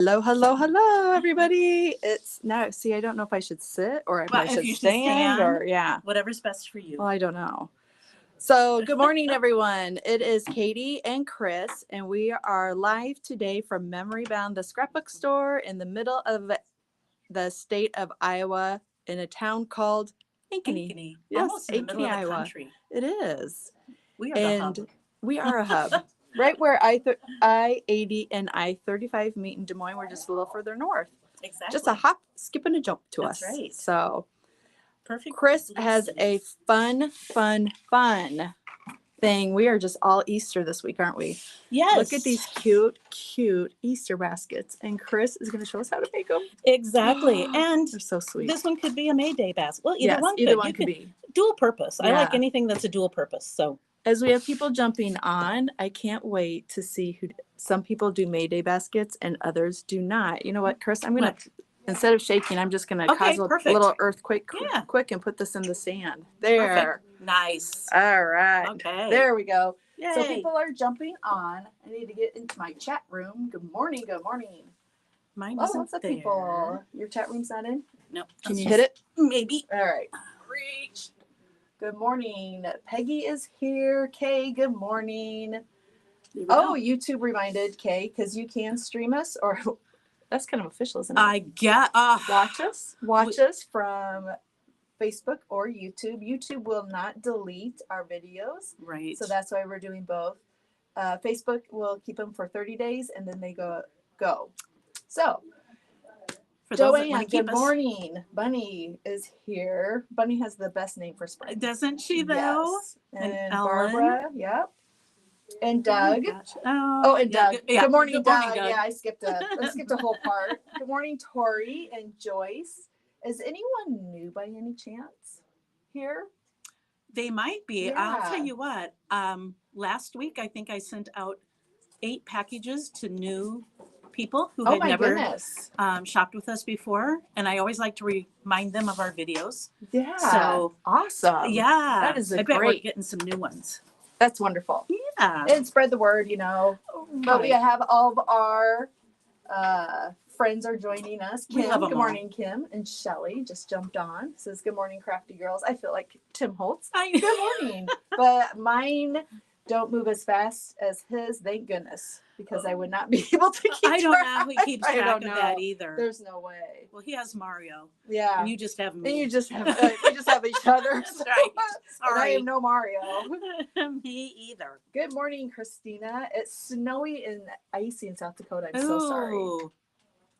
Hello, hello, hello, everybody. It's now, see, I don't know if I should sit or if Well, I if should you should stand stand, or, yeah. whatever's best for Well, you. I don't know. So, good morning, everyone. It is Katie and Chris, and we are live today from Memory Bound, the scrapbook store in the middle of the state of Iowa in a town called Ankeny. Ankeny, Yes, almost in the middle Ankeny, of the Iowa. country. It is. We are the And hub. we are a hub. Right where I-80 and I-35 meet in Des Moines, we're just a little further north. Exactly. Just a hop, skip, and a jump to That's us. right. So Perfect. Chris little has city. a fun thing. We are just all Easter this week, aren't we? Yes. Look at these cute Easter baskets. And Chris is going to show us how to make them. Exactly. And they're so sweet. This one could be a May Day basket. Well, Yes, either one could be. Dual purpose. I like Yeah. anything that's a dual purpose. So as we have people jumping on, I can't wait to see who. Some people do May Day baskets and others do not. You know what, Chris? I'm going to, instead of shaking, I'm just going to cause a little earthquake quick and put this in the sand. There. Perfect. Nice. All right. Okay. There we go. Yay. So people are jumping on. I need to get into my chat room. Good morning. Good morning. Mine isn't lots of there. people. Your chat room's not in? No. Can you hit it? Maybe. All right. Reach. Good morning. Peggy is here. Kay, good morning. Oh, YouTube reminded Kay, because you can stream us, or that's kind of official, isn't it? I get watch us from Facebook or YouTube. YouTube will not delete our videos. Right. So that's why we're doing both. Facebook will keep them for 30 days and then they go. So Joanne, good morning. Bunny is here. Bunny has the best name for spring. Doesn't she, though? Yes. And Barbara, yep. And Doug. And yeah, Doug. Good morning, Good morning, Doug. Doug. Yeah, I skipped a whole part. Good morning, Tori and Joyce. Is anyone new by any chance here? They might be. Yeah. I'll tell you what. Last week, I think I sent out 8 packages to new people who had never shopped with us before, and I always like to remind them of our videos. Yeah. So awesome. Yeah. That is I bet we're getting some new ones. That's wonderful. Yeah. And spread the word, Right. But we have all of our friends are joining us. Kim, good morning, Kim. And Shelly just jumped on. Says, good morning, crafty girls. I feel like Tim Holtz. Good morning. But mine don't move as fast as his, thank goodness, because I would not be able to keep I don't know how he keeps track of that either. There's no way. Well, he has Mario. Yeah. And you just have me. And you just have we just have each other. That's right. And I am no Mario. Me either. Good morning, Christina. It's snowy and icy in South Dakota. I'm so sorry.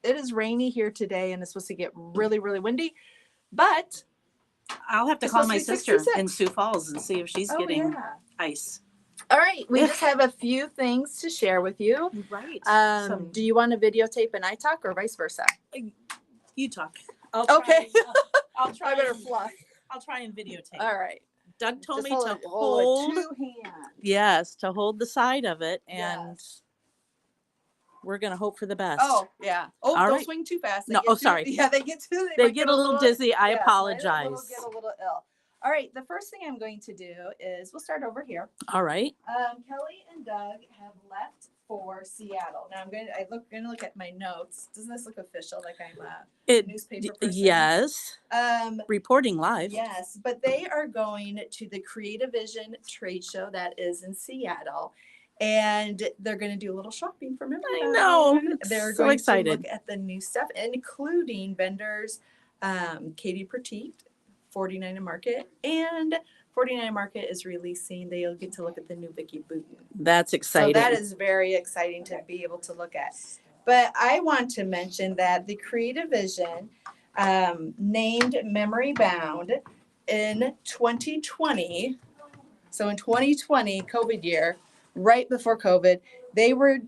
It is rainy here today, and it's supposed to get really, really windy. But I'll have to call my sister in Sioux Falls and see if she's getting ice. All right. We just have a few things to share with you. Right. Do you want to videotape and I talk, or vice versa? You talk. I'll try. I better fluff. I'll try and videotape. All right. Doug told me to hold 2 hands. Yes, to hold the side of it, and we're gonna hope for the best. Oh yeah. Oh, don't swing too fast. Sorry. Yeah, they get a little dizzy. I apologize. Get a little ill. All right. The first thing I'm going to do is we'll start over here. All right. Kelly and Doug have left for Seattle. Now I'm going to look at my notes. Doesn't this look official? Like I'm a newspaper person? Yes. Reporting live. Yes, but they are going to the Creative Vision trade show that is in Seattle. And they're going to do a little shopping for Memory Bound. I know. They're so going excited. to look at the new stuff, including vendors Katie Petit, 49 Market, and 49 Market is releasing. They'll get to look at the new Vicky Booten. That's exciting. So that is very exciting to be able to look at. But I want to mention that the Creative Vision named Memory Bound in 2020. So in 2020, COVID year, right before COVID,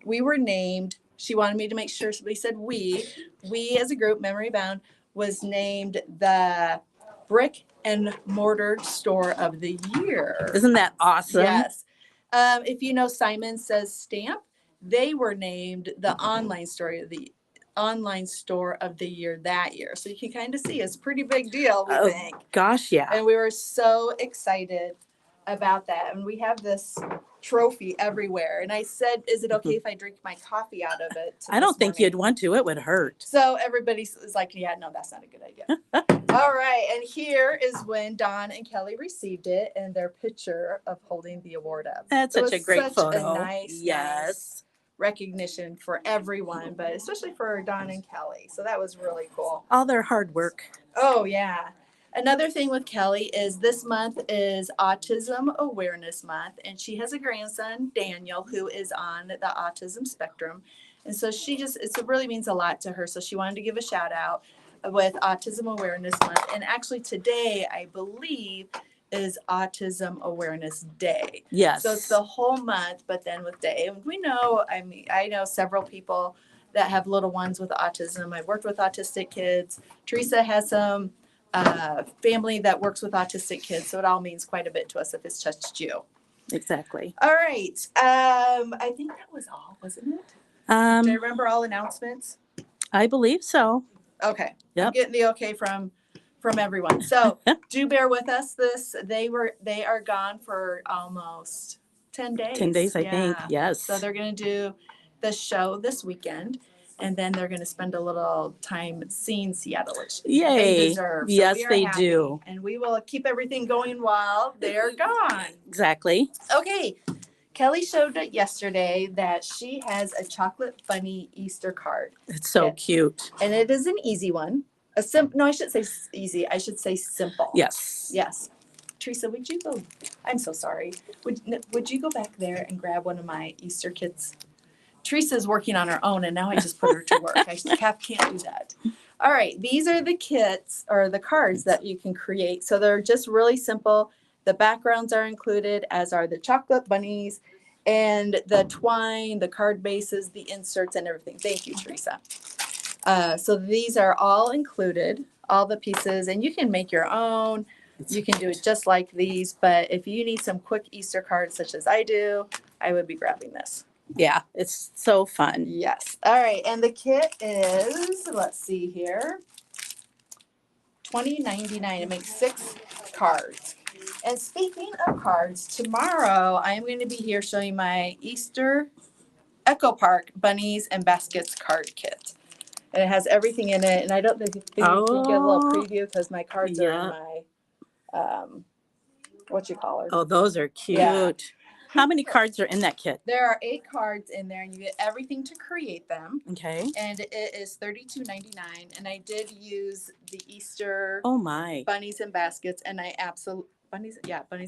we were named. She wanted me to make sure. So we said we as a group, Memory Bound, was named the Brick and Mortar Store of the Year. Isn't that awesome? Yes. If you know Simon Says Stamp, they were named the online store of the year that year. So you can kind of see it's a pretty big deal, we think. Gosh, yeah. And we were so excited about that. And we have this trophy everywhere. And I said, is it okay if I drink my coffee out of it? I don't think you'd want to. It would hurt. So everybody is like, yeah, no, that's not a good idea. All right. And here is when Don and Kelly received it and their picture of holding the award up. That's such a great photo. A nice recognition for everyone, but especially for Don and Kelly. So that was really cool. All their hard work. Oh, yeah. Another thing with Kelly is this month is Autism Awareness Month, and she has a grandson, Daniel, who is on the autism spectrum. And so it really means a lot to her. So she wanted to give a shout out with Autism Awareness Month. And actually today, I believe, is Autism Awareness Day. Yes. So it's the whole month, but then with day. And we know, I know several people that have little ones with autism. I've worked with autistic kids. Teresa has some family that works with autistic kids. So it all means quite a bit to us if it's touched you. Exactly. All right. I think that was all, wasn't it? Do I remember all announcements? I believe so. Okay. Yep. I'm getting the okay from everyone. So do bear with us. They are gone for almost 10 days. 10 days, I think. Yes. So they're going to do the show this weekend. And then they're going to spend a little time seeing Seattle, which they deserve. So yes, they do. And we will keep everything going while they're gone. Exactly. Okay. Kelly showed it yesterday that she has a chocolate bunny Easter card. It's so cute. And it is an easy one. No, I should say easy. I should say simple. Yes. Yes. Teresa, would you go? I'm so sorry. Would you go back there and grab one of my Easter kits? Teresa's working on her own, and now I just put her to work. Can't do that. All right. These are the kits or the cards that you can create. So they're just really simple. The backgrounds are included, as are the chocolate bunnies and the twine, the card bases, the inserts, and everything. Thank you, Teresa. So these are all included, all the pieces, and you can make your own. You can do it just like these, but if you need some quick Easter cards such as I do, I would be grabbing this. Yeah, it's so fun. Yes. All right. And the kit is, let's see here, $20.99. It makes 6 cards. And speaking of cards, tomorrow I am going to be here showing my Easter Echo Park Bunnies and Baskets card kit. And it has everything in it. And I don't think you can get a little preview because my cards are in my, what you call it? Oh, those are cute. Yeah. How many cards are in that kit? There are 8 cards in there, and you get everything to create them. Okay. And it is $32.99. And I did use the Easter Bunnies and Baskets, and Bunnies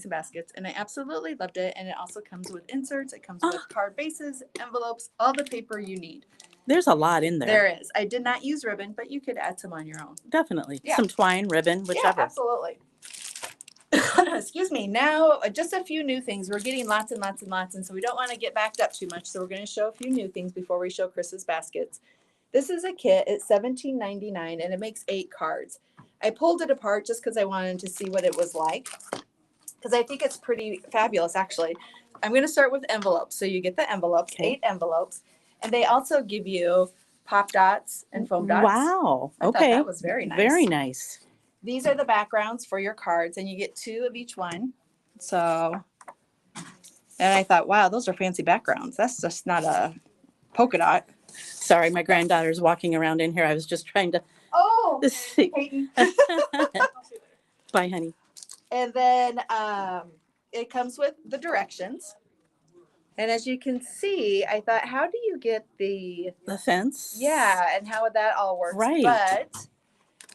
and Baskets, and I absolutely loved it. And it also comes with inserts. It comes with card bases, envelopes, all the paper you need. There's a lot in there. There is. I did not use ribbon, but you could add some on your own. Definitely. Yeah. Some twine, ribbon, whichever. Yeah, absolutely. Excuse me. Now, just a few new things. We're getting lots and lots and lots, and so we don't want to get backed up too much. So we're going to show a few new things before we show Chris's baskets. This is a kit. It's $17.99, and it makes 8 cards. I pulled it apart just because I wanted to see what it was like, because I think it's pretty fabulous, actually. I'm going to start with envelopes. So you get the envelopes, 8 envelopes, and they also give you pop dots and foam dots. Wow. I thought that was very nice. Very nice. These are the backgrounds for your cards, and you get 2 of each one. So, and I thought, wow, those are fancy backgrounds. That's just not a polka dot. Sorry, my granddaughter's walking around in here. I was just trying to see. Peyton. Bye, honey. And then it comes with the directions. And as you can see, I thought, how do you get the fence? Yeah, and how that all works. Right. But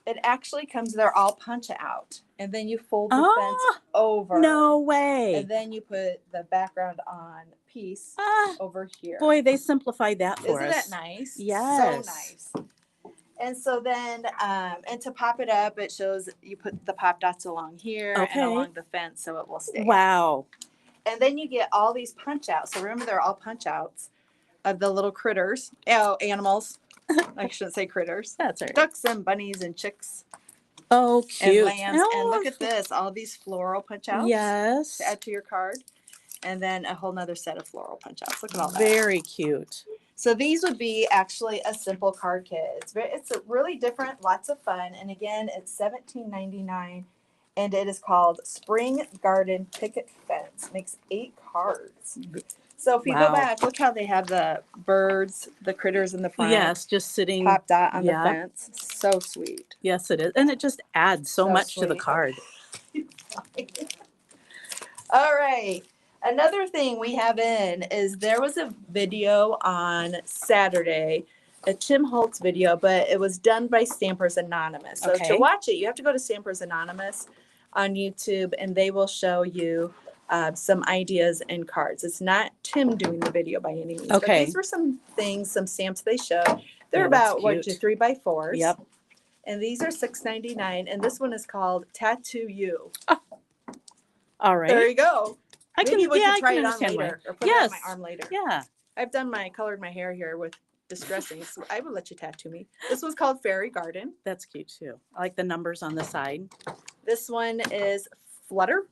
it actually comes, they're all punch out. And then you fold the fence over. No way. And then you put the background on piece over here. Boy, they simplified that for us. Isn't that nice? Yes. So nice. And so then, and to pop it up, it shows you put the pop dots along here and along the fence so it will stay. Wow. And then you get all these punch outs. So remember, they're all punch outs of the little critters. Oh, animals. I shouldn't say critters. That's right. Ducks and bunnies and chicks. Oh, cute. And lambs. And look at this. All these floral punch outs. Yes. To add to your card. And then a whole nother set of floral punch outs. Look at all that. Very cute. So these would be actually a simple card kit. It's a really different, lots of fun. And again, it's $17.99. and it is called Spring Garden Picket Fence. Makes 8 cards. So if you go Wow. back, look how they have the birds, the critters in the front. Yes, just sitting. Top dot on Yeah. the fence. So sweet. Yes, it is. And it just adds so much to the sweet. card. All right. Another thing we have in is there was a video on Saturday, a Tim Holtz video, but it was done by Stampers Anonymous. So Okay. to watch it, you have to go to Stampers Anonymous on YouTube, and they will show you some ideas and cards. It's not Tim doing the video by any means. Okay. But these were some things, some stamps they showed. They're Yeah, that's about what, cute. 3x4s. Yep. And these are $6.99, and this one is called Tattoo You. All right. There you go. I Maybe we I can try can it on understand later, why. or put it on Yes. my arm later. Yeah. I've colored my hair here with Distressing, so I would let you tattoo me. This one's called Fairy Garden. That's cute too. I like the numbers on the side. This one is Flutter.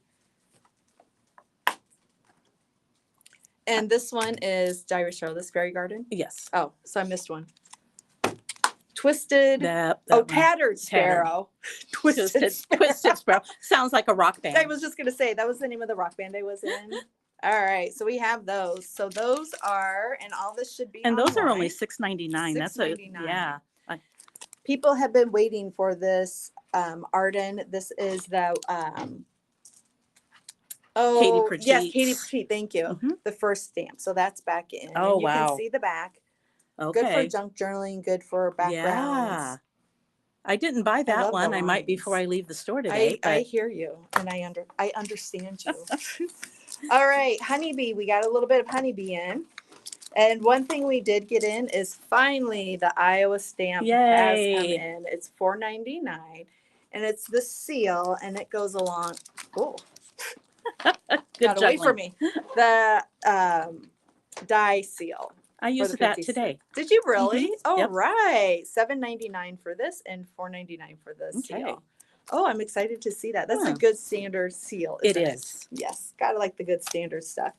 And this one is, did I show this Fairy Garden? Yes. Oh, so I missed one. Twisted. That Oh, one. Tattered Sparrow. Twisted Sparrow. Sounds like a rock band. I was just gonna say that was the name of the rock band I was in. All right, so we have those. So those are, and all this should be. And those are only online. $6.99. That's a $6.99. yeah. People have been waiting for this Arden. This is the Katie yes, Petite. Katie Petite. Thank you. Mhm. The first stamp. So that's back in. Oh, and you wow. can see the back. Okay. Good for junk journaling. Good for backgrounds. Yeah. I didn't buy that love the one. I might lines. before I leave the store today. I but hear you, and I understand you. All right, honeybee. We got a little bit of honeybee in. And one thing we did get in is finally the Iowa stamp has come Yay. in. It's $4.99, and it's the seal, and it goes along. Oh, Good got away juggling. from me. The die seal. I for used the that 50 today. Did you really? Mhm. Oh, Yep. right. $7.99 for this and $4.99 for the Okay. seal. Oh, I'm excited to see that. That's a Huh. good standard seal. It Isn't is. Yes, gotta like the good standard stuff.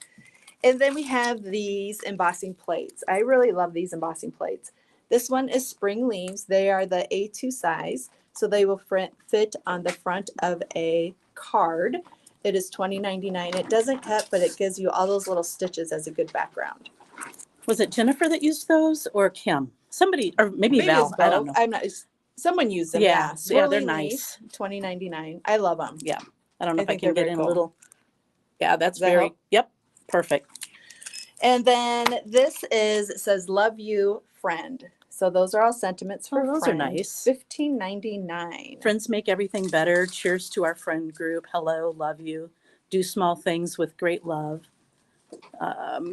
And then we have these embossing plates. I really love these embossing plates. This one is spring leaves. They are the A2 size, so they will fit on the front of a card. It is $20.99. It doesn't cut, but it gives you all those little stitches as a good background. Was it Jennifer that used those or Kim? Somebody, or maybe Val. it's I don't both. know. I'm not. Someone used them. Yeah, Yeah, they're Swirly nice. leaf, $20.99. I love them. Yeah. I don't know I if I think can they're get very in cool. a little. Yeah, that's Does that very, help? yep, perfect. And then this is, it says, love you, friend. So those are all sentiments for Oh, those are friend. nice. $15.99. Friends make everything better. Cheers to our friend group. Hello, love you. Do small things with great love.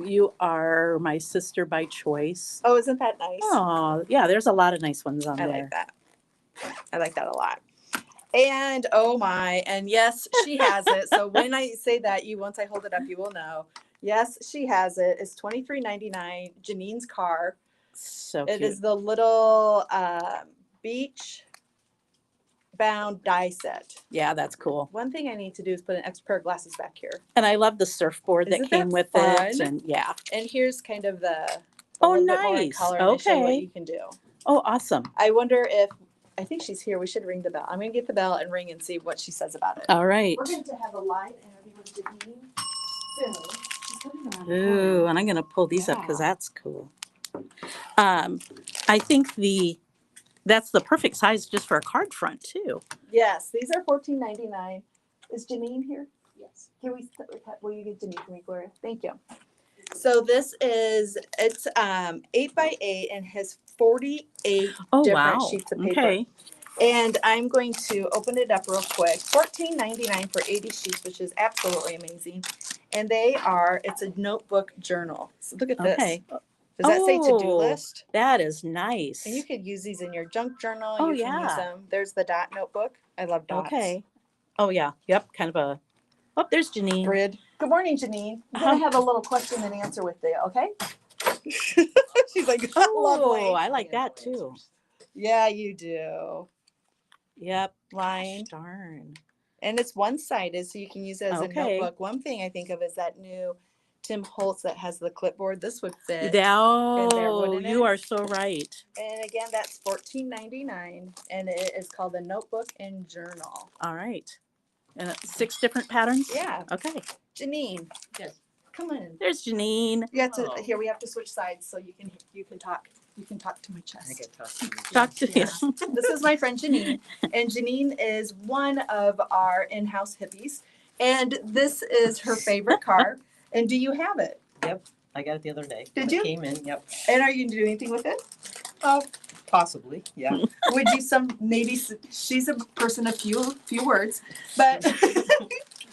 You are my sister by choice. Oh, isn't that nice? Oh, yeah, there's a lot of nice ones on I there. like that. I like that a lot. And oh my, and yes, she has it. So when I say that, once I hold it up, you will know. Yes, she has it. It's $23.99. Janine's car. So It cute. is the little beach bound die set. Yeah, that's cool. One thing I need to do is put an extra pair of glasses back here. And I love the surfboard that Isn't came that with fun? it. And yeah. And here's kind of a Oh, little bit more in nice. color, and they show you what Okay. you can do. Oh, awesome. I wonder if, I think she's here. We should ring the bell. I'm going to get the bell and ring and see what she says about it. All right. We're going to have a live interview with Janine soon. She's coming around. Ooh, and I'm going to pull these up because Yeah. that's cool. I think that's the perfect size just for a card front too. Yes, these are $14.99. Is Janine here? Yes. Will you get Janine for me, Gloria? Thank you. So this is, it's 8x8 and has 48 Oh, different wow. sheets of paper. Okay. And I'm going to open it up real quick. $14.99 for 80 sheets, which is absolutely amazing. And it's a notebook journal. So look at this. Okay. Does that say to-do Oh, list? That is nice. And you could use these in your junk journal. Oh, You can use yeah. them. There's the dot notebook. I love dots. Okay. Oh, yeah. Yep. Kind of a. Oh, there's Janine. Grid. Good morning, Janine. I'm going to have a little question and answer with you, okay? She's like, Oh, lovely. I like that too. Yeah, you do. Yep. Line. Darn. And it's one-sided, so you can use it as Okay. a notebook. One thing I think of is that new Tim Holtz that has the clipboard. This would fit. Oh, wouldn't you it? are so right. And again, that's $14.99, and it is called a notebook and journal. All right. And 6 different patterns? Yeah. Okay. Janine, Yes. come on. There's Janine. You have to, Oh. here, we have to switch sides so you can talk. You can talk to my I chest. get tough. Talk to Yeah. you. This is my friend Janine, and Janine is one of our in-house hippies, and this is her favorite car. And do you have it? Yep, I got it the other day. Did It you? Came in, yep. And are you gonna do anything with it? Oh, possibly, yeah. Would you she's a person of few words, but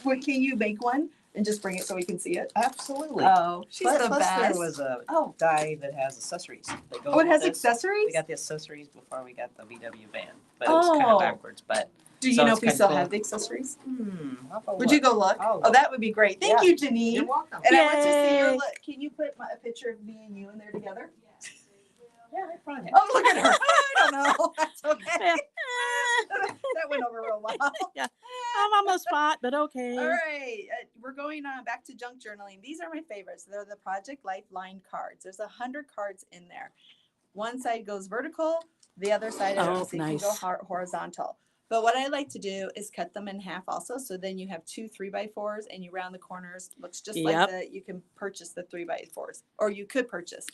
can you make one and just bring it so we can see it? Absolutely. Oh, she's the Plus best. there was a Oh. die that has accessories that go Oh, it with has this. accessories? We got the accessories before we got the VW van, but it was kind Oh. of backwards, but. Do you So know it's if we kinda still cool. have the accessories? I'll go Would you look. go look? I'll Oh, look. that would be great. Thank Yeah. you, Janine. You're welcome. And I want to see your Yay. look. Can you put a picture of me and you in there together? Yeah, I probably have. Oh, look at her. I don't know. That's okay. Yeah. That went over real well. I'm on the spot, but okay. All right, we're going on back to junk journaling. These are my favorites. They're the Project Lifeline cards. There's 100 cards in there. One side goes vertical, the other side I don't Oh, see can nice. go horizontal. But what I like to do is cut them in half also. So then you have 2 3x4s and you round the corners. Looks just like Yep. you can purchase the 3x4s, or you could purchase.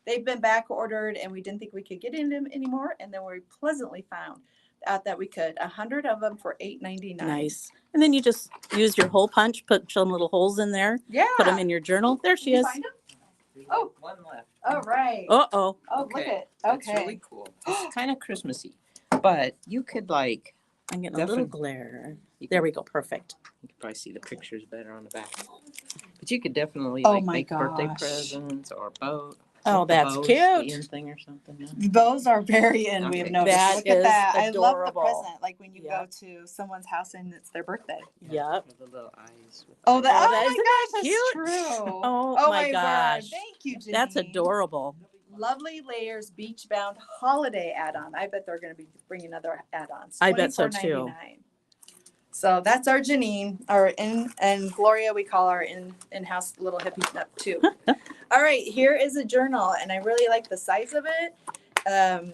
They've been back ordered and we didn't think we could get in them anymore. And then we pleasantly found out that we could. 100 of them for $8.99. Nice. And then you just use your hole punch, put some little holes in there, Yeah. put them in your journal. There she Did you is. find 'em? We Oh. got one left. All right. Uh-oh. Oh, look Okay. at. That's Okay. really cool. It's kind of Christmassy, but you could like, I'm getting a little Definitely. glare. you There could, we go. Perfect. you could probably see the pictures better on the back. But you could definitely Oh like my make birthday gosh. presents or bow. Oh, make the that's bows cute. the end thing or something. Yeah. Those are very in. We have Okay. noticed. That Look at is that. I love the adorable. present. Like when you Yeah. go to someone's house and it's their birthday. Yep. With the little eyes. With Oh, the that, Oh, oh that- my isn't gosh, that that's cute? true. Oh, my word. gosh. Thank you, Janine. That's adorable. Lovely Layers Beach Bound Holiday add-on. I bet they're going to be bringing other add-ons. I bet so, too. $24.99. So that's our Janine, and Gloria, we call our in-house little hippie nut too. All right, here is a journal, and I really like the size of it.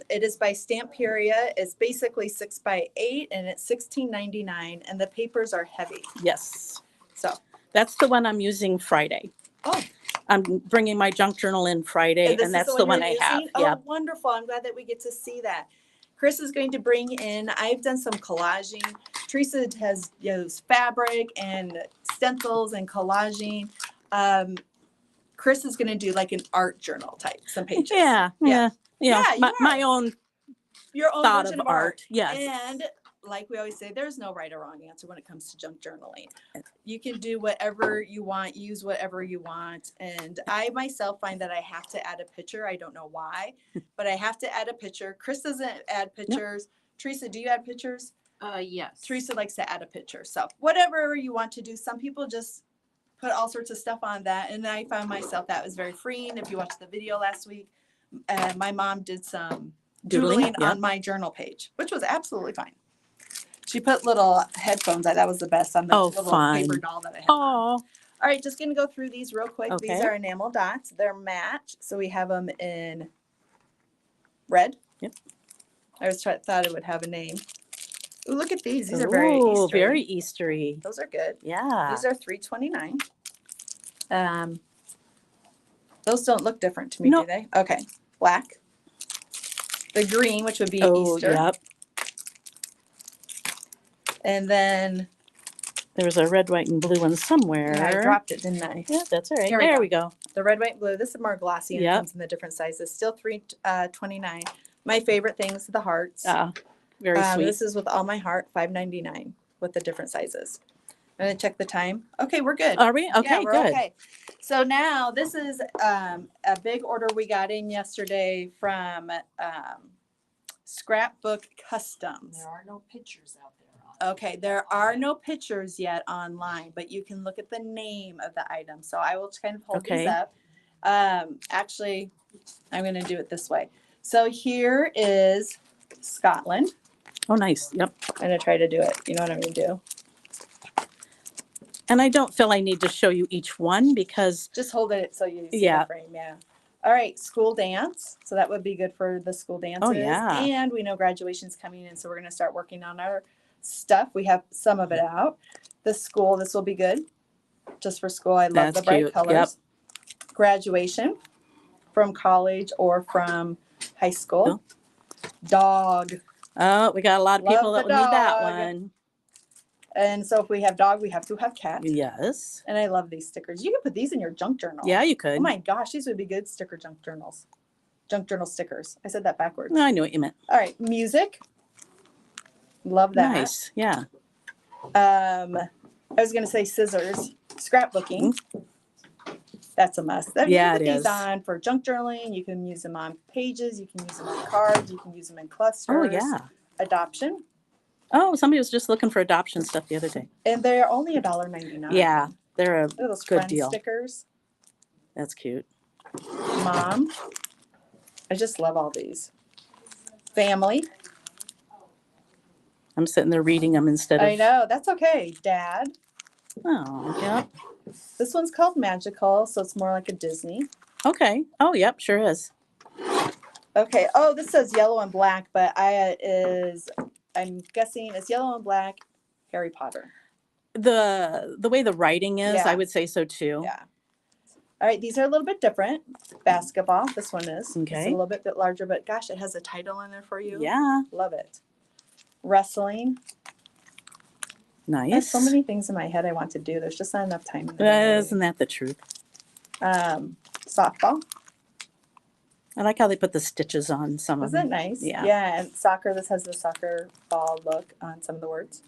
It is by Stamperia. It's basically 6x8, and it's $16.99, and the papers are heavy. Yes. So That's the one I'm using Friday. Oh. I'm bringing my junk journal in Friday, this and is that's the one you're I have. using? Oh, Yep. wonderful. I'm glad that we get to see that. Chris is going to bring in, I've done some collaging. Teresa has used fabric and stencils and collaging. Chris is going to do like an art journal type, some pages. Yeah. Yeah. Yeah. Yeah, you my are. own Your own thought version of of art. art. Yes. And like we always say, there's no right or wrong answer when it comes to junk journaling. You can do whatever you want, use whatever you want. And I myself find that I have to add a picture. I don't know why, but I have to add a picture. Chris doesn't add pictures. Teresa, do you add pictures? Yes. Teresa likes to add a picture. So whatever you want to do, some people just put all sorts of stuff on that. And I found myself that was very freeing. If you watched the video last week, my mom did some doodling yeah. on my journal page, which was absolutely fine. She put little headphones. That was the best on the Oh, little fun. paper doll that I have. on. Oh, All right, just gonna go through these real quick. These Okay. are enamel dots. They're matte, so we have them in red. Yep. I was thought it would have a name. Ooh, look at these. These are very Ooh, Easter. very Eastery. Those are good. Yeah. These are $3.29. Those don't look different to me, No. do they? Okay. Black. The green, which would be Oh, Easter. yep. And then There was a red, white, and blue one somewhere. yeah, I dropped it, didn't I? Yeah, that's all right. Here we There go. we go. The red, white, blue. This is more glossy and it Yep. comes in the different sizes. Still $3.29. My favorite things, the hearts. Very sweet. This is with all my heart, $5.99 with the different sizes. I'm gonna check the time. Okay, we're good. Are we? Okay, Yeah, we're good. okay. So now this is a big order we got in yesterday from Scrapbook Customs. There are no pictures out there. Okay, there are no pictures yet online, but you can look at the name of the item. So I will kind of hold these Okay. up. Actually, I'm going to do it this way. So here is Scotland. Oh, nice. Yep. I'm going to try to do it. You know what I'm going to do? And I don't feel I need to show you each one because, Just hold it so you see Yeah. the frame. Yeah. All right, school dance. So that would be good for the school dances. yeah. And we know graduation's coming in, so we're going to start working on our stuff. We have some of it out. The school, this will be good. Just for school. I love That's the bright cute. colors. Yep. Graduation from college or from high school. Cool. Dog. Oh, we got a lot of Love people the that would need that dog. one. And so if we have dog, we have to have cat. Yes. And I love these stickers. You can put these in your junk journal. Yeah, you could. Oh my gosh, these would be good sticker junk journals. Junk journal stickers. I said that backwards. No, I knew what you meant. All right, music. Love that. Nice. Yeah. I was going to say scissors. Scrapbooking. That's a must. You Yeah, can put it these is. on for junk journaling. You can use them on pages. You can use them on cards. You can use them in clusters. Oh, yeah. Adoption. Oh, somebody was just looking for adoption stuff the other day. And they're only $1.99. Yeah, they're a Look at those good friend deal. stickers. That's cute. Mom. I just love all these. Family. I'm sitting there reading them instead of. I know. That's okay. Dad. Oh, yep. This one's called Magical, so it's more like a Disney. Okay. Oh, yep, sure is. Okay. Oh, this says yellow and black, but I'm guessing it's yellow and black Harry Potter. The way the writing is, Yeah. I would say so too. Yeah. All right. These are a little bit different. Basketball. This one is. It's Okay. a little bit larger, but gosh, it has a title in there for you. Yeah. Love it. Wrestling. There's Nice. so many things in my head I want to do. There's just not enough time. in the day. Isn't that the truth? Softball. I like how they put the stitches on some of Isn't that them. nice? Yeah. Yeah. And soccer. This has the soccer ball look on some of the words.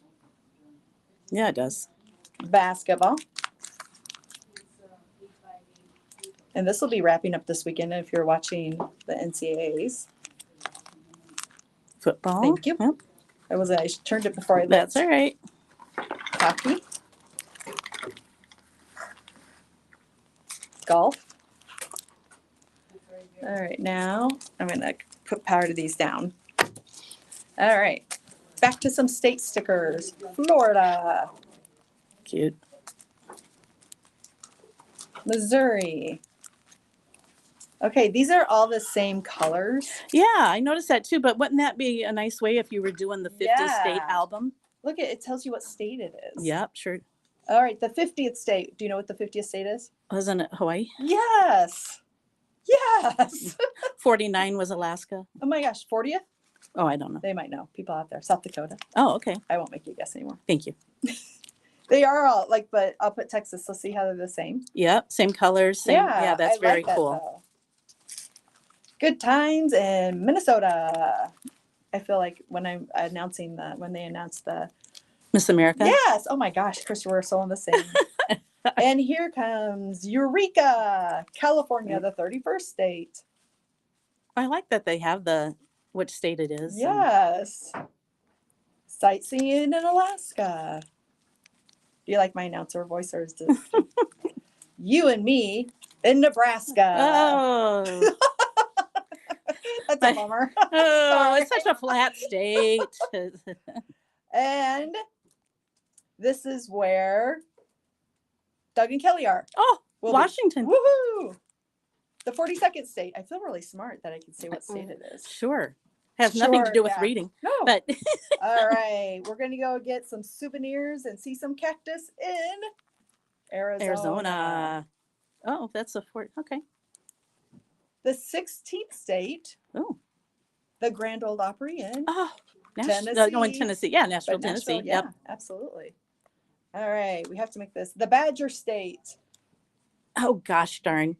Yeah, it does. Basketball. And this will be wrapping up this weekend if you're watching the NCAAs. Football. Thank you. Yep. I turned it before I looked. That's all right. Hockey. Golf. All right, now I'm going to put part of these down. All right, back to some state stickers. Florida, Cute. Missouri. Okay, these are all the same colors. Yeah, I noticed that too. But wouldn't that be a nice way if you were doing the 50 state Yeah. album? Look, it tells you what state it is. Yep, sure. All right, the 50th state. Do you know what the 50th state is? Wasn't it Hawaii? Yes. Yes. 49 was Alaska. Oh my gosh, 40th? Oh, I don't know. They might know. People out there. South Dakota. Oh, okay. I won't make you guess anymore. Thank you. They are all like, but I'll put Texas. So see how they're the same. Yep, same colors. Same. Yeah, that's I very like that, cool. though. Good times in Minnesota. I feel like when I'm announcing when they announced the Miss America. yes. Oh my gosh, Christopher, we're so on the same. And here comes Eureka, California, the 31st state. I like that they have which state it is. and- Yes. Sightseeing in Alaska. Do you like my announcer voice or is this you and me in Nebraska? Oh, That's a bummer. oh, it's such a flat state. And this is where Doug and Kelly are. Oh, We'll be- Washington. Woohoo! The 42nd state. I feel really smart that I can say what state it is. Sure. Has nothing to Sure, do with yeah. reading, No. but All right. We're going to go get some souvenirs and see some cactus in Arizona. Oh, that's a fort. Okay. The 16th state, Oh, the Grand Ole Opry in oh, no, in Tennessee. Tennessee. Yeah, Nashville, but Tennessee. Nashville, yeah, Yep. absolutely. All right. We have to make this. The Badger State. Oh gosh, darn.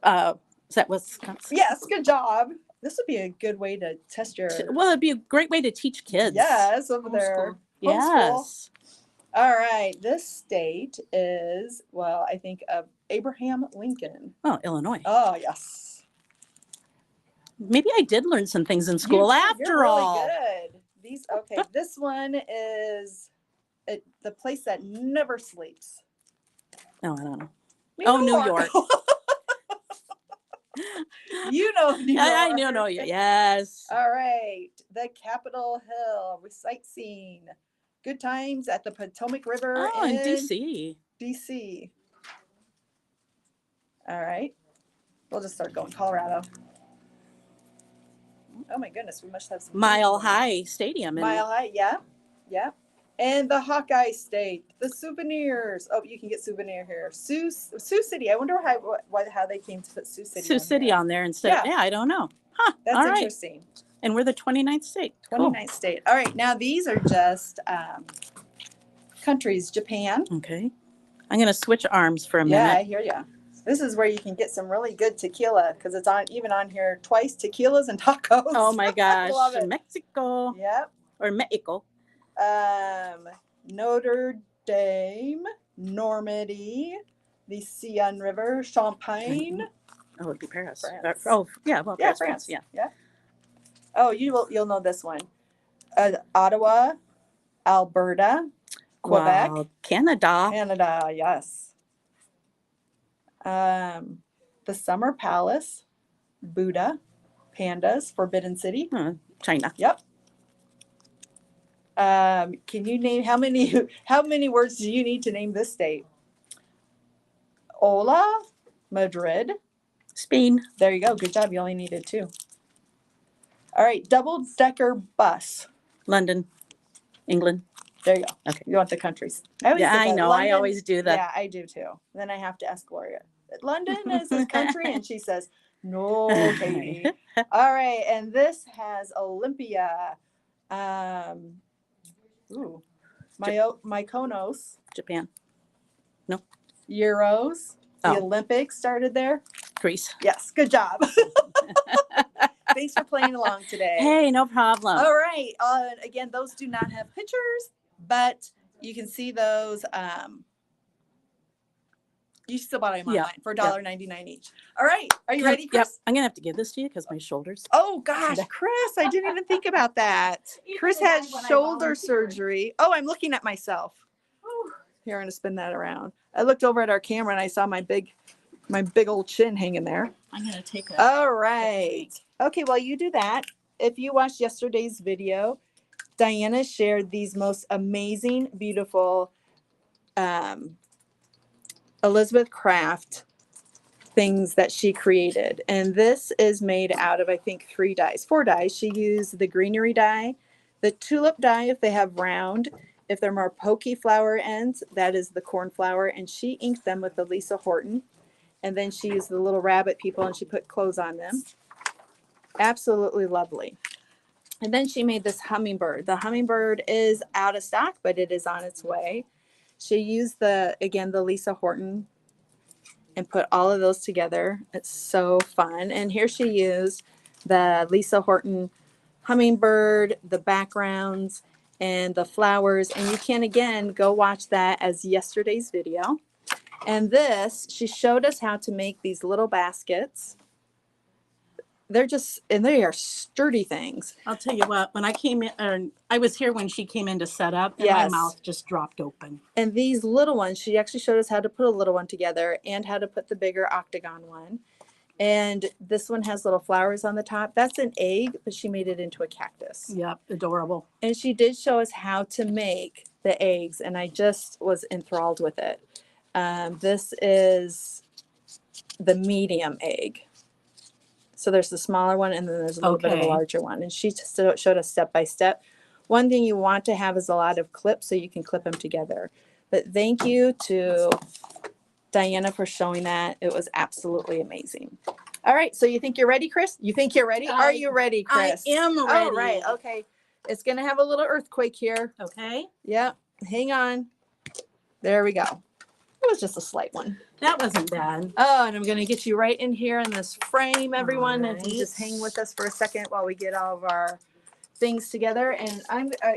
Is that Wisconsin? Yes, good job. This would be a good way to test your Well, it'd be a great way to teach kids. yes over there. Homeschool. Yes. All right. This state is, well, I think of Abraham Lincoln. Oh, Illinois. Oh, yes. Maybe I did learn some things in school You did. after You're really all. good. Okay, this one is the place that never sleeps. Oh, I don't know. Oh, New York. You know New York. I know. Yes. All right. The Capitol Hill with sightseeing. Good times at the Potomac River Oh, in DC. DC. All right. We'll just start going. Colorado. Oh my goodness, we must have some Mile High Stadium. Mile High, yeah. Yeah. And the Hawkeye State, the souvenirs. Oh, you can get souvenir here. Sioux City. I wonder how they came to put Sioux City. Sioux City on there instead. Yeah, I don't know. Huh. That's all right. interesting. And we're the 29th state. 29th state. All right, now these are just countries. Japan. Okay. I'm going to switch arms for a minute. Yeah, I hear you. This is where you can get some really good tequila because it's even on here twice, tequilas and tacos. Oh my gosh. Love it. Mexico. Yep. Or Mexico. Notre Dame, Normandy, the Seine River, Champagne. Oh, it'd be Paris. France. Oh, yeah. Well, Yeah, France. Yeah. Oh, you'll know this one. Ottawa, Alberta, Quebec, Wow. Canada. yes. The Summer Palace, Buddha, Pandas, Forbidden City. China. Yep. Can you name how many words do you need to name this state? Ola, Madrid. Spain. There you go. Good job. You only needed 2. All right. Double-decker bus. London. England. There you go. Okay. You want the countries. Yeah, I know. London, I always do that. Yeah, I do too. Then I have to ask Gloria. London is this country? And she says, no, Katie. All right. And this has Olympia. Mykonos. Japan. Euros. The Oh. Olympics started there. Greece. Yes. Good job. Thanks for playing along today. Hey, no problem. All right. Again, those do not have pictures, but you can see those. You still bought them online for $1.99 each. All right. Are you ready, Chris? Yep. I'm going to have to give this to you because my shoulders. Oh, gosh, Chris, I didn't even think about that. Chris had shoulder surgery. Oh, I'm looking at myself. Here, I'm going to spin that around. I looked over at our camera and I saw my big old chin hanging there. I'm going to take All right. Okay, well, you do that. If you watched yesterday's video, Diana shared these most amazing, beautiful Elizabeth Craft things that she created. And this is made out of, I think, 4 dyes. She used the greenery dye, the tulip dye if they have round. If they're more pokey flower ends, that is the cornflower. And she inked them with the Lisa Horton. And then she used the little rabbit people and she put clothes on them. Absolutely lovely. And then she made this hummingbird. The hummingbird is out of stock, but it is on its way. She used the Lisa Horton and put all of those together. It's so fun. And here she used the Lisa Horton hummingbird, the backgrounds, and the flowers. And you can, again, go watch that as yesterday's video. And this, she showed us how to make these little baskets. They are sturdy things. I'll tell you what, when I came in, I was here when she came in to set up, and Yes. my mouth just dropped open. And these little ones, she actually showed us how to put a little one together and how to put the bigger octagon one. And this one has little flowers on the top. That's an egg, but she made it into a cactus. Yep, adorable. And she did show us how to make the eggs, and I just was enthralled with it. This is the medium egg. So there's the smaller one, and then there's a little bit of a Okay. larger one. And she just showed us step by step. One thing you want to have is a lot of clips so you can clip them together. But thank you to Diana for showing that. It was absolutely amazing. All right, so you think you're ready, Chris? You think you're ready? Are you ready, Chris? I am ready. All right, okay. It's going to have a little earthquake here. Okay. Yep, hang on. There we go. It was just a slight one. That wasn't bad. Oh, and I'm going to get you right in here in this frame, everyone. And you Alright. just hang with us for a second while we get all of our things together. And are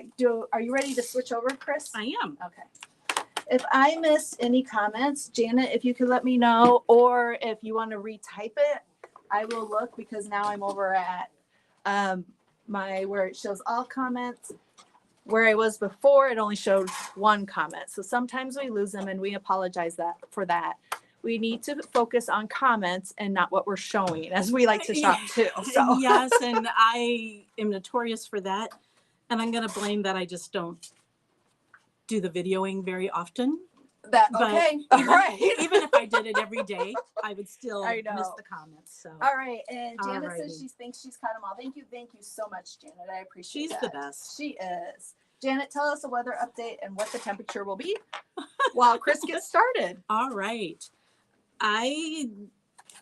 you ready to switch over, Chris? I am. Okay. If I missed any comments, Janet, if you could let me know, or if you want to retype it, I will look because now I'm over at where it shows all comments. Where I was before, it only showed one comment. So sometimes we lose them, and we apologize for that. We need to focus on comments and not what we're showing, as we like to shop too. So Yes, and I am notorious for that. And I'm going to blame that I just don't do the videoing very often. that But okay. All right. Even if I did it every day, I would still I miss know. the comments. So All right. And Janet says Alrighty. she thinks she's caught them all. Thank you so much, Janet. I appreciate she's that. the best. She is. Janet, tell us a weather update and what the temperature will be while Chris gets started. All right. I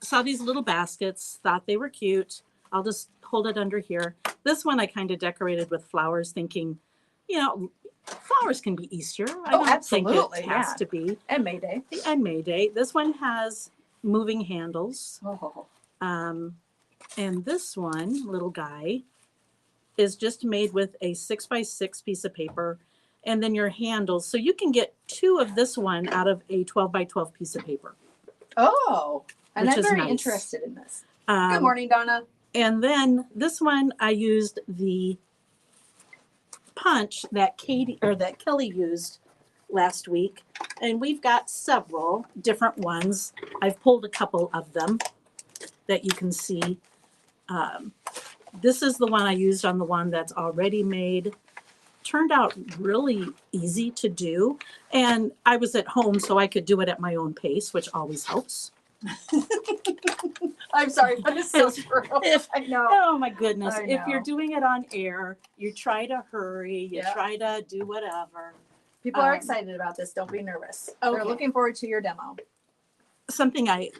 saw these little baskets, thought they were cute. I'll just hold it under here. This one I kind of decorated with flowers, thinking, flowers can be Easter. I don't absolutely, think it has yeah. to be. And May Day. And May Day. This one has moving handles. Oh. And this one, little guy, is just made with a 6x6 piece of paper and then your handles. So you can get 2 of this one out of a 12x12 piece of paper. Oh, and Which I'm is very nice. interested in this. Um, Good morning, Donna. And then this one, I used the punch that Kelly used last week. And we've got several different ones. I've pulled a couple of them that you can see. This is the one I used on the one that's already made. Turned out really easy to do. And I was at home, so I could do it at my own pace, which always helps. I'm sorry, but it's so true. If- I know. Oh my goodness. I If you're know. doing it on air, you try to hurry, you Yep. try to do whatever. People are Um, excited about this. Don't be nervous. They're Okay. looking forward to your demo. Something I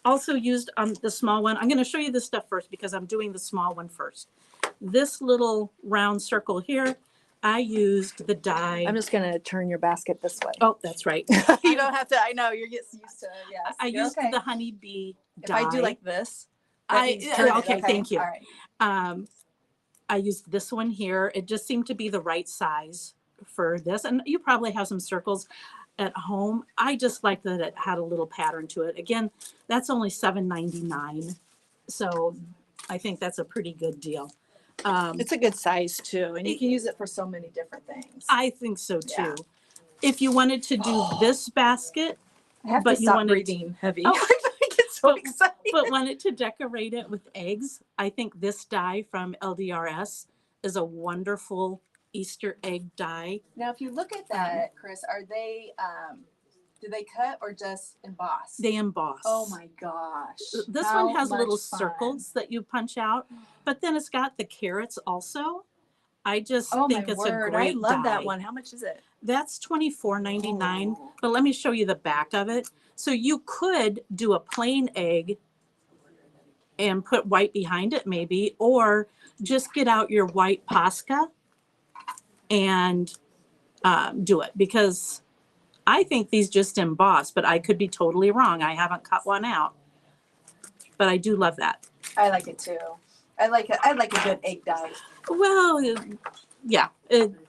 also used on the small one, I'm going to show you this stuff first because I'm doing the small one first. This little round circle here, I used the die. I'm just gonna turn your basket this way. Oh, that's right. You don't have to. I know you're getting used to. Yes. I you're used okay. the honeybee If die. I do like this. that I- means turn it, okay, thank you. All right. I used this one here. It just seemed to be the right size for this. And you probably have some circles at home. I just like that it had a little pattern to it. Again, that's only $7.99. So I think that's a pretty good deal. It's a good size too, and you can use it for so many different things. I think so too. Yeah. If you wanted to do this basket, I have but to you stop wanted- breathing heavy. Oh. I get so But- excited. but wanted to decorate it with eggs, I think this die from LDRS is a wonderful Easter egg die. Now, if you look at that, Chris, are they? Do they cut or just emboss? They emboss. Oh my gosh! This How one has much little fun. circles that you punch out, but then it's got the carrots also. I just Oh think my it's word! a great I love that die. one. How much is it? That's $24.99. Oh. But let me show you the back of it. So you could do a plain egg and put white behind it maybe, or just get out your white Posca and do it, because I think these just emboss, but I could be totally wrong. I haven't cut one out, but I do love that. I like it too. I like it. I like a good egg dye. Well, yeah,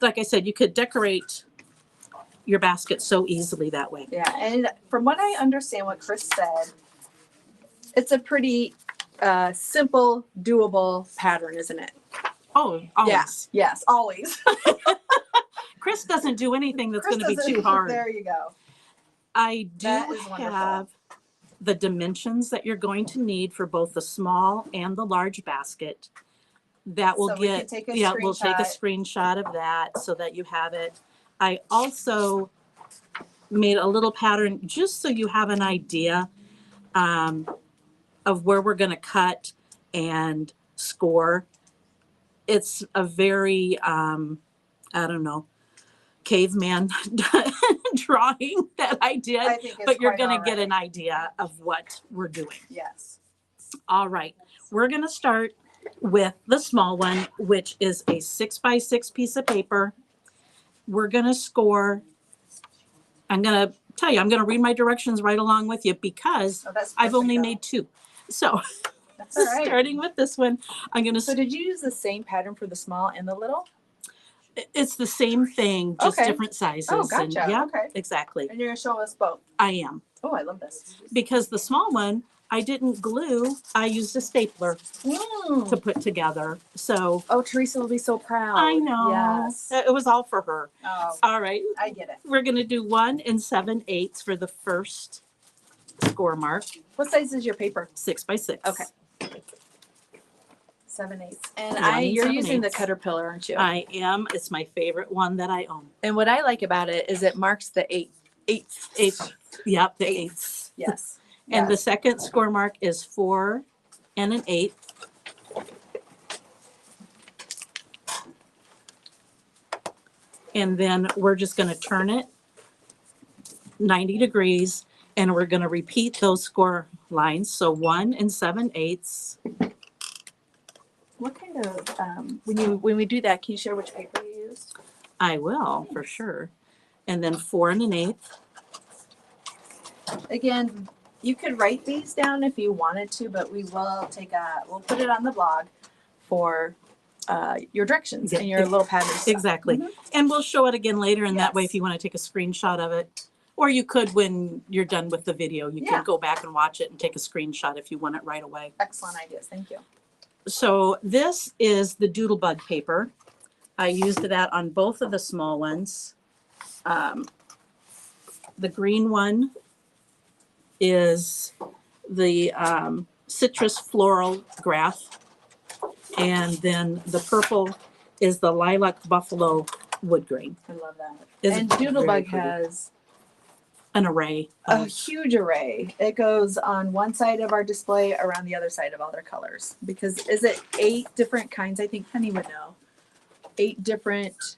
like I said, you could decorate your basket so easily that way. Yeah, and from what I understand, what Chris said, it's a pretty simple, doable pattern, isn't it? Oh, always. Yeah. Yes, always. Chris doesn't do anything that's Chris going to be doesn't- too hard. There you go. I do That is wonderful. have the dimensions that you're going to need for both the small and the large basket. That will So we can get, take a yeah, we'll take a screenshot. screenshot of that so that you have it. I also made a little pattern just so you have an idea of where we're going to cut and score. It's a very, I don't know, caveman drawing that I did, I think it's but you're quite going to get all an right. idea of what we're doing. Yes. All right, we're going to start with the small one, which is a 6x6 piece of paper. We're going to score. I'm going to tell you, I'm going to read my directions right along with you because Oh, that's I've only perfect, made 2. So That's all right. starting with this one, I'm going to, So did you use the same pattern for the small and the little? it's the same thing, just Okay. different sizes. Oh, And gotcha. yeah, Okay. exactly. And you're gonna show us both. I am. Oh, I love this. Because the small one, I didn't glue. I used a stapler to put together. So Oh, Teresa will be so proud. I know. Yes. It was all for her. Oh, All right. I get it. We're going to do 1 7/8 for the first score mark, What size is your paper? 6x6. Okay. 7/8. And 1 you're using the 7/8. Caterpillar, aren't you? I am. It's my favorite one that I own. And what I like about it is it marks the eighth. Yep, the 8th. Yes. And the Yes. second score mark is 4 1/8. And then we're just gonna turn it 90 degrees and we're gonna repeat those score lines. So 1 7/8. What kind of when we do that, can you share which paper you used? I will, for sure. And then 4 1/8. Again, you could write these down if you wanted to, but we'll put it on the blog for your directions and your little pattern stuff. Exactly. Mhm. And we'll show it again later, and that way, Yes. if you want to take a screenshot of it, or you could when you're done with the video, you Yeah. can go back and watch it and take a screenshot if you want it right away. Excellent ideas. Thank you. So this is the Doodlebug paper. I used that on both of the small ones. The green one is the citrus floral graph. And then the purple is the lilac buffalo wood grain. I love that. It's And very Doodlebug pretty. has An array. a Of, huge array. It goes on one side of our display, around the other side of all their colors. Because is it 8 different kinds? I think Penny would know. 8 different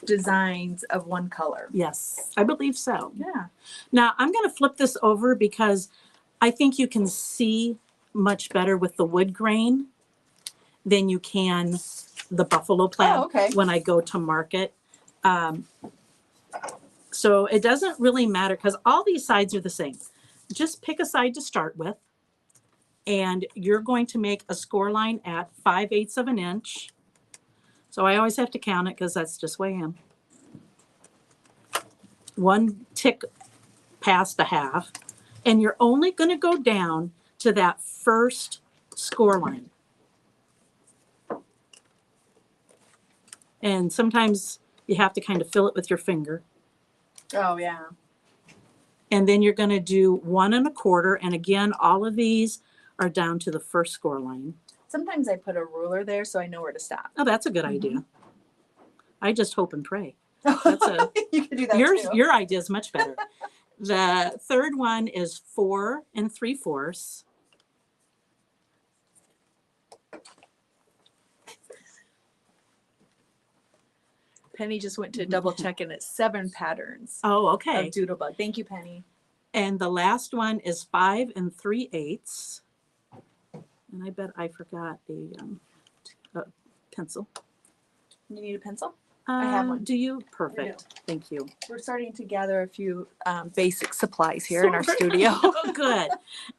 designs of one color. yes, I believe so. Yeah. Now I'm going to flip this over because I think you can see much better with the wood grain than you can the buffalo plaid Oh, okay. when I go to market. So it doesn't really matter because all these sides are the same. Just pick a side to start with. And you're going to make a score line at 5/8 of an inch. So I always have to count it because that's just the way I am. 1 tick past a half. And you're only going to go down to that first score line. And sometimes you have to kind of fill it with your finger. Oh yeah. And then you're going to do 1 1/4. And again, all of these are down to the first score line. Sometimes I put a ruler there so I know where to stop. Oh, that's a good Mhm. idea. I just hope and pray. That's a- you can do that Yours, too. your idea is much better. The third one is 4 3/4. Penny just went to double check and it's 7 patterns Oh, okay. of Doodlebug. Thank you, Penny. And the last one is 5 3/8. And I bet I forgot a pencil. You need a pencil? I have one. Do you? Perfect. Thank you. We're starting to gather a few basic supplies here in our studio. Oh, good.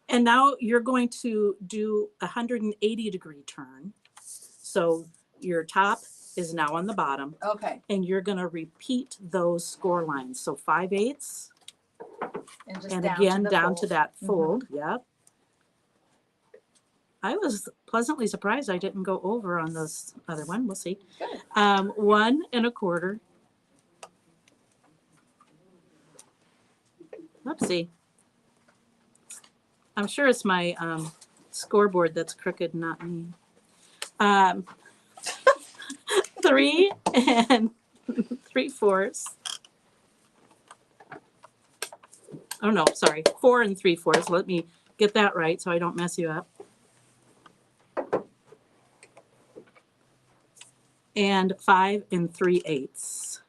And now you're going to do a 180-degree turn. So your top is now on the bottom, Okay. and you're going to repeat those score lines. So 5/8, And just and down again to the down fold. to that fold. Yep. I was pleasantly surprised I didn't go over on this other one. We'll see. Good. 1 1/4. Oopsie. I'm sure it's my scoreboard that's crooked, not me. 3 3/4. Oh no, sorry, 4 3/4. Let me get that right so I don't mess you up. And 5 3/8.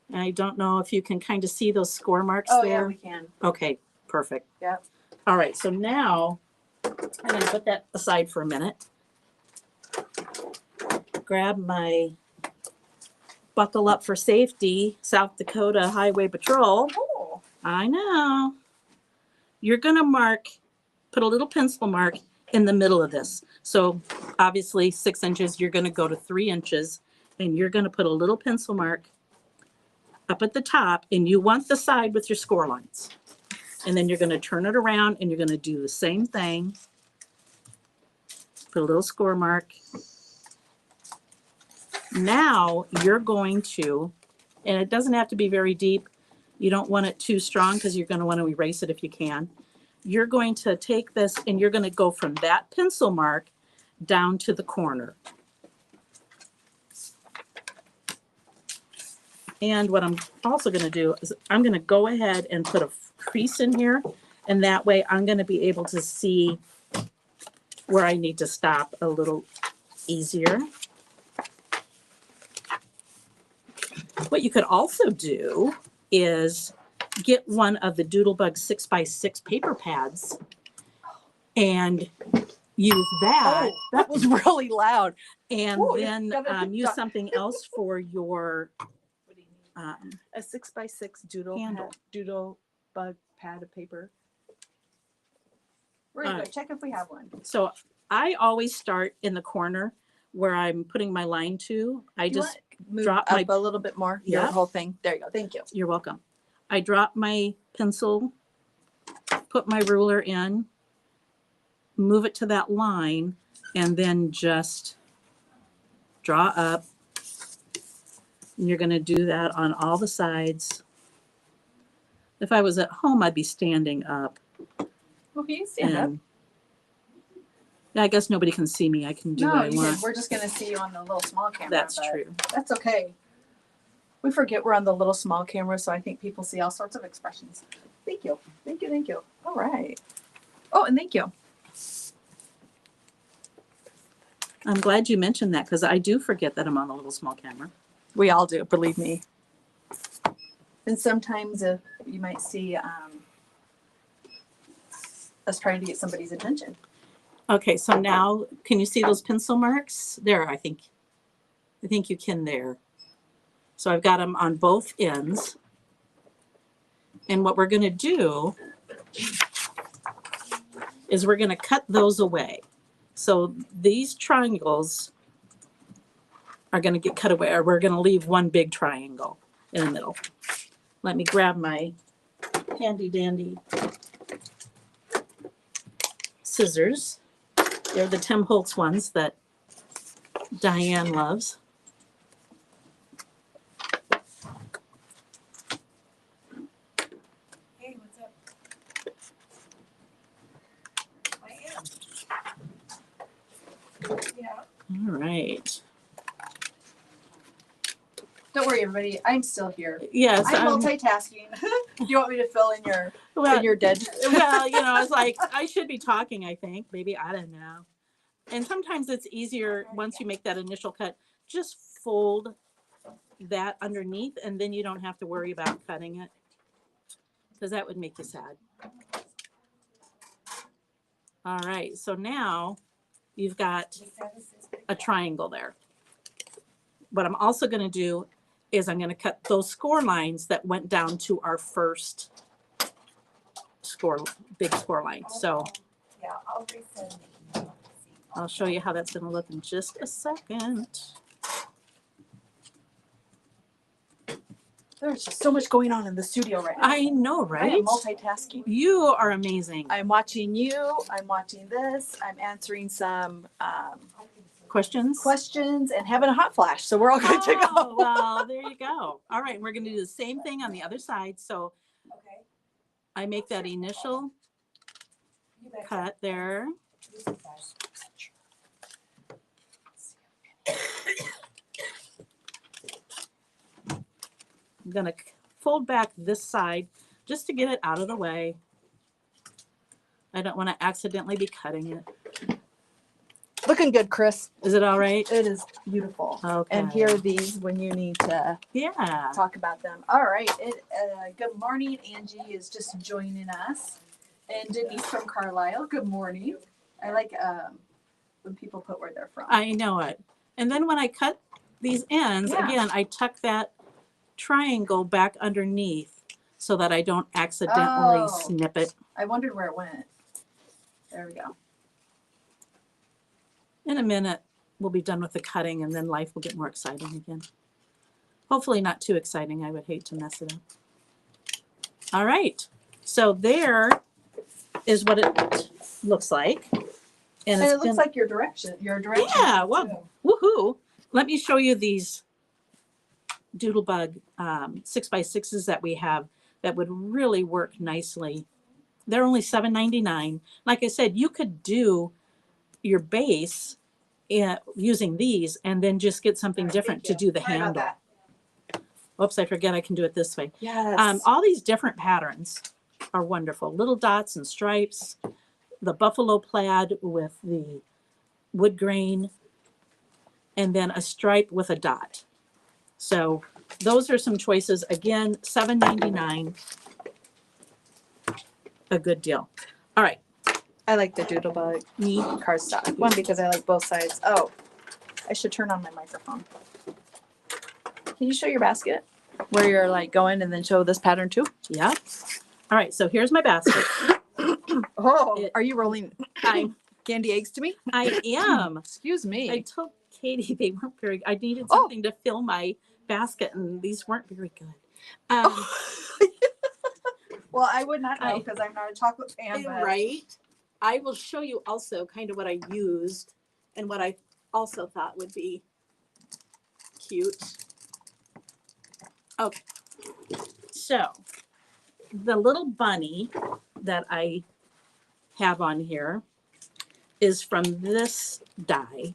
And I don't know if you can kind of see those score marks Oh yeah, there. we can. Okay, perfect. Yep. All right, so now I'm going to put that aside for a minute. Grab my buckle up for safety, South Dakota Highway Patrol. Oh. I know. You're going to put a little pencil mark in the middle of this. So obviously 6 inches, you're going to go to 3 inches, and you're going to put a little pencil mark up at the top, and you want the side with your score lines. And then you're going to turn it around and you're going to do the same thing. Put a little score mark. Now you're going to, and it doesn't have to be very deep. You don't want it too strong because you're going to want to erase it if you can. You're going to take this and you're going to go from that pencil mark down to the corner. And what I'm also going to do is I'm going to go ahead and put a crease in here. And that way I'm going to be able to see where I need to stop a little easier. What you could also do is get one of the Doodlebug 6x6 paper pads and use that. Oh, that was really loud. And Ooh, then gotta use something else for your A 6x6 Handle. doodle bug pad of paper. We're All gonna right. check if we have one. so I always start in the corner where I'm putting my line to. I Do you just want move drop up my- a little bit more. Your Yeah. whole thing. There you go. Thank you. You're welcome. I drop my pencil, put my ruler in, move it to that line, and then just draw up. And you're going to do that on all the sides. If I was at home, I'd be standing up. Well, can you stand up? And yeah, I guess nobody can see me. I can do No, what I you want. can. We're just gonna see you on the little small camera. That's but true. That's okay. We forget we're on the little small camera, so I think people see all sorts of expressions. Thank you. Thank you. Thank you. All right. Oh, and thank you. I'm glad you mentioned that because I do forget that I'm on a little small camera. We all do, believe me. And sometimes you might see us trying to get somebody's attention. Okay, so now can you see those pencil marks? There, I think you can there. So I've got them on both ends. And what we're going to do is we're going to cut those away. So these triangles are going to get cut away, or we're going to leave one big triangle in the middle. Let me grab my handy dandy scissors. They're the Tim Holtz ones that Diane loves. Hey, what's up? I am. Yeah. All right. Don't worry, everybody. I'm still here. Yes. I'm multitasking. Do you want me to fill in your well, in your dead? well, you know, I was like, I should be talking, I think. Maybe, I don't know. And sometimes it's easier once you make that initial cut, just fold that underneath and then you don't have to worry about cutting it. Because that would make you sad. All right, so now you've got a triangle there. What I'm also going to do is I'm going to cut those score lines that went down to our first score, big score line. So Yeah, I'll resend. I'll show you how that's going to look in just a second. There's just so much going on in the studio right now. I know, I right? am multitasking. You are amazing. I'm watching you. I'm watching this. I'm answering some Questions? questions and having a hot flash. So we're all good to Oh, go. well, there you go. All right, we're going to do the same thing on the other side. So Okay. I make that initial You bet. cut there. This is fast. I'm going to fold back this side just to get it out of the way. I don't want to accidentally be cutting it. Looking good, Chris. Is it all right? It is beautiful. Okay. And here are these when you need to Yeah. talk about them. All right. Good morning. Angie is just joining us. And Denise from Carlisle. Good morning. I like when people put where they're from. I know it. And then when I cut these ends, Yeah. again, I tuck that triangle back underneath so that I don't accidentally Oh. snip it. I wondered where it went. There we go. In a minute, we'll be done with the cutting and then life will get more exciting again. Hopefully not too exciting. I would hate to mess it up. All right. So there is what it looks like. And it's it looks been- like your direction. Yeah, well, woohoo. Let me show you these Doodlebug 6x6s that we have that would really work nicely. They're only $7.99. Like I said, you could do your base using these and then just get something different to do the Sorry about handle. that. Oops, I forget I can do it this way. Yes. All these different patterns are wonderful. Little dots and stripes. the buffalo plaid with the wood grain, and then a stripe with a dot. So those are some choices. Again, $7.99, a good deal. All right, I like the Doodlebug me. cardstock one because I like both sides. Oh, I should turn on my microphone. Can you show your basket where you're like going and then show this pattern too? Yep. All right, so here's my basket. Oh, are you rolling I candy eggs to me? I am. Excuse me. I told Katie they weren't very. I needed Oh. something to fill my basket, and these weren't very good. Well, I would not know I- because I'm not a chocolate fan. But Right. I will show you also kind of what I used and what I also thought would be cute. Okay. So the little bunny that I have on here is from this die.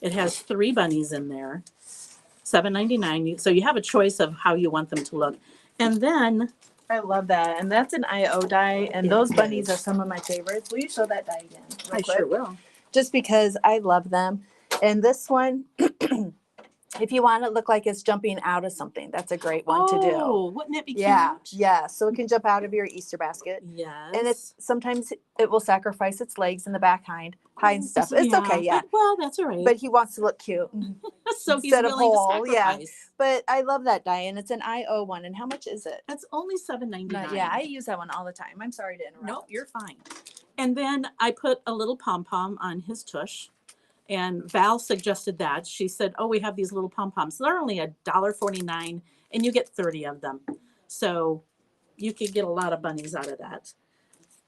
It has 3 bunnies in there, $7.99. So you have a choice of how you want them to look. And then I love that, and that's an IO die, and It those bunnies is. are some of my favorites. Will you show that die again? real I quick? sure will. Just because I love them. And this one, if you want it to look like it's jumping out of something, that's a great one to do. Oh, wouldn't it be cute? Yeah, yeah. So it can jump out of your Easter basket. Yes. And it's sometimes it will sacrifice its legs and the back hind stuff. It's okay, yeah. Well, that's all right. But he wants to look cute. so he's instead of willing whole, to yeah. sacrifice. But I love that die, and it's an IO one. And how much is it? That's only $7.99. Yeah, I use that one all the time. I'm sorry to interrupt. Nope, you're fine. And then I put a little pom-pom on his tush. And Val suggested that. She said, oh, we have these little pom-poms. They're only $1.49 and you get 30 of them. So you could get a lot of bunnies out of that.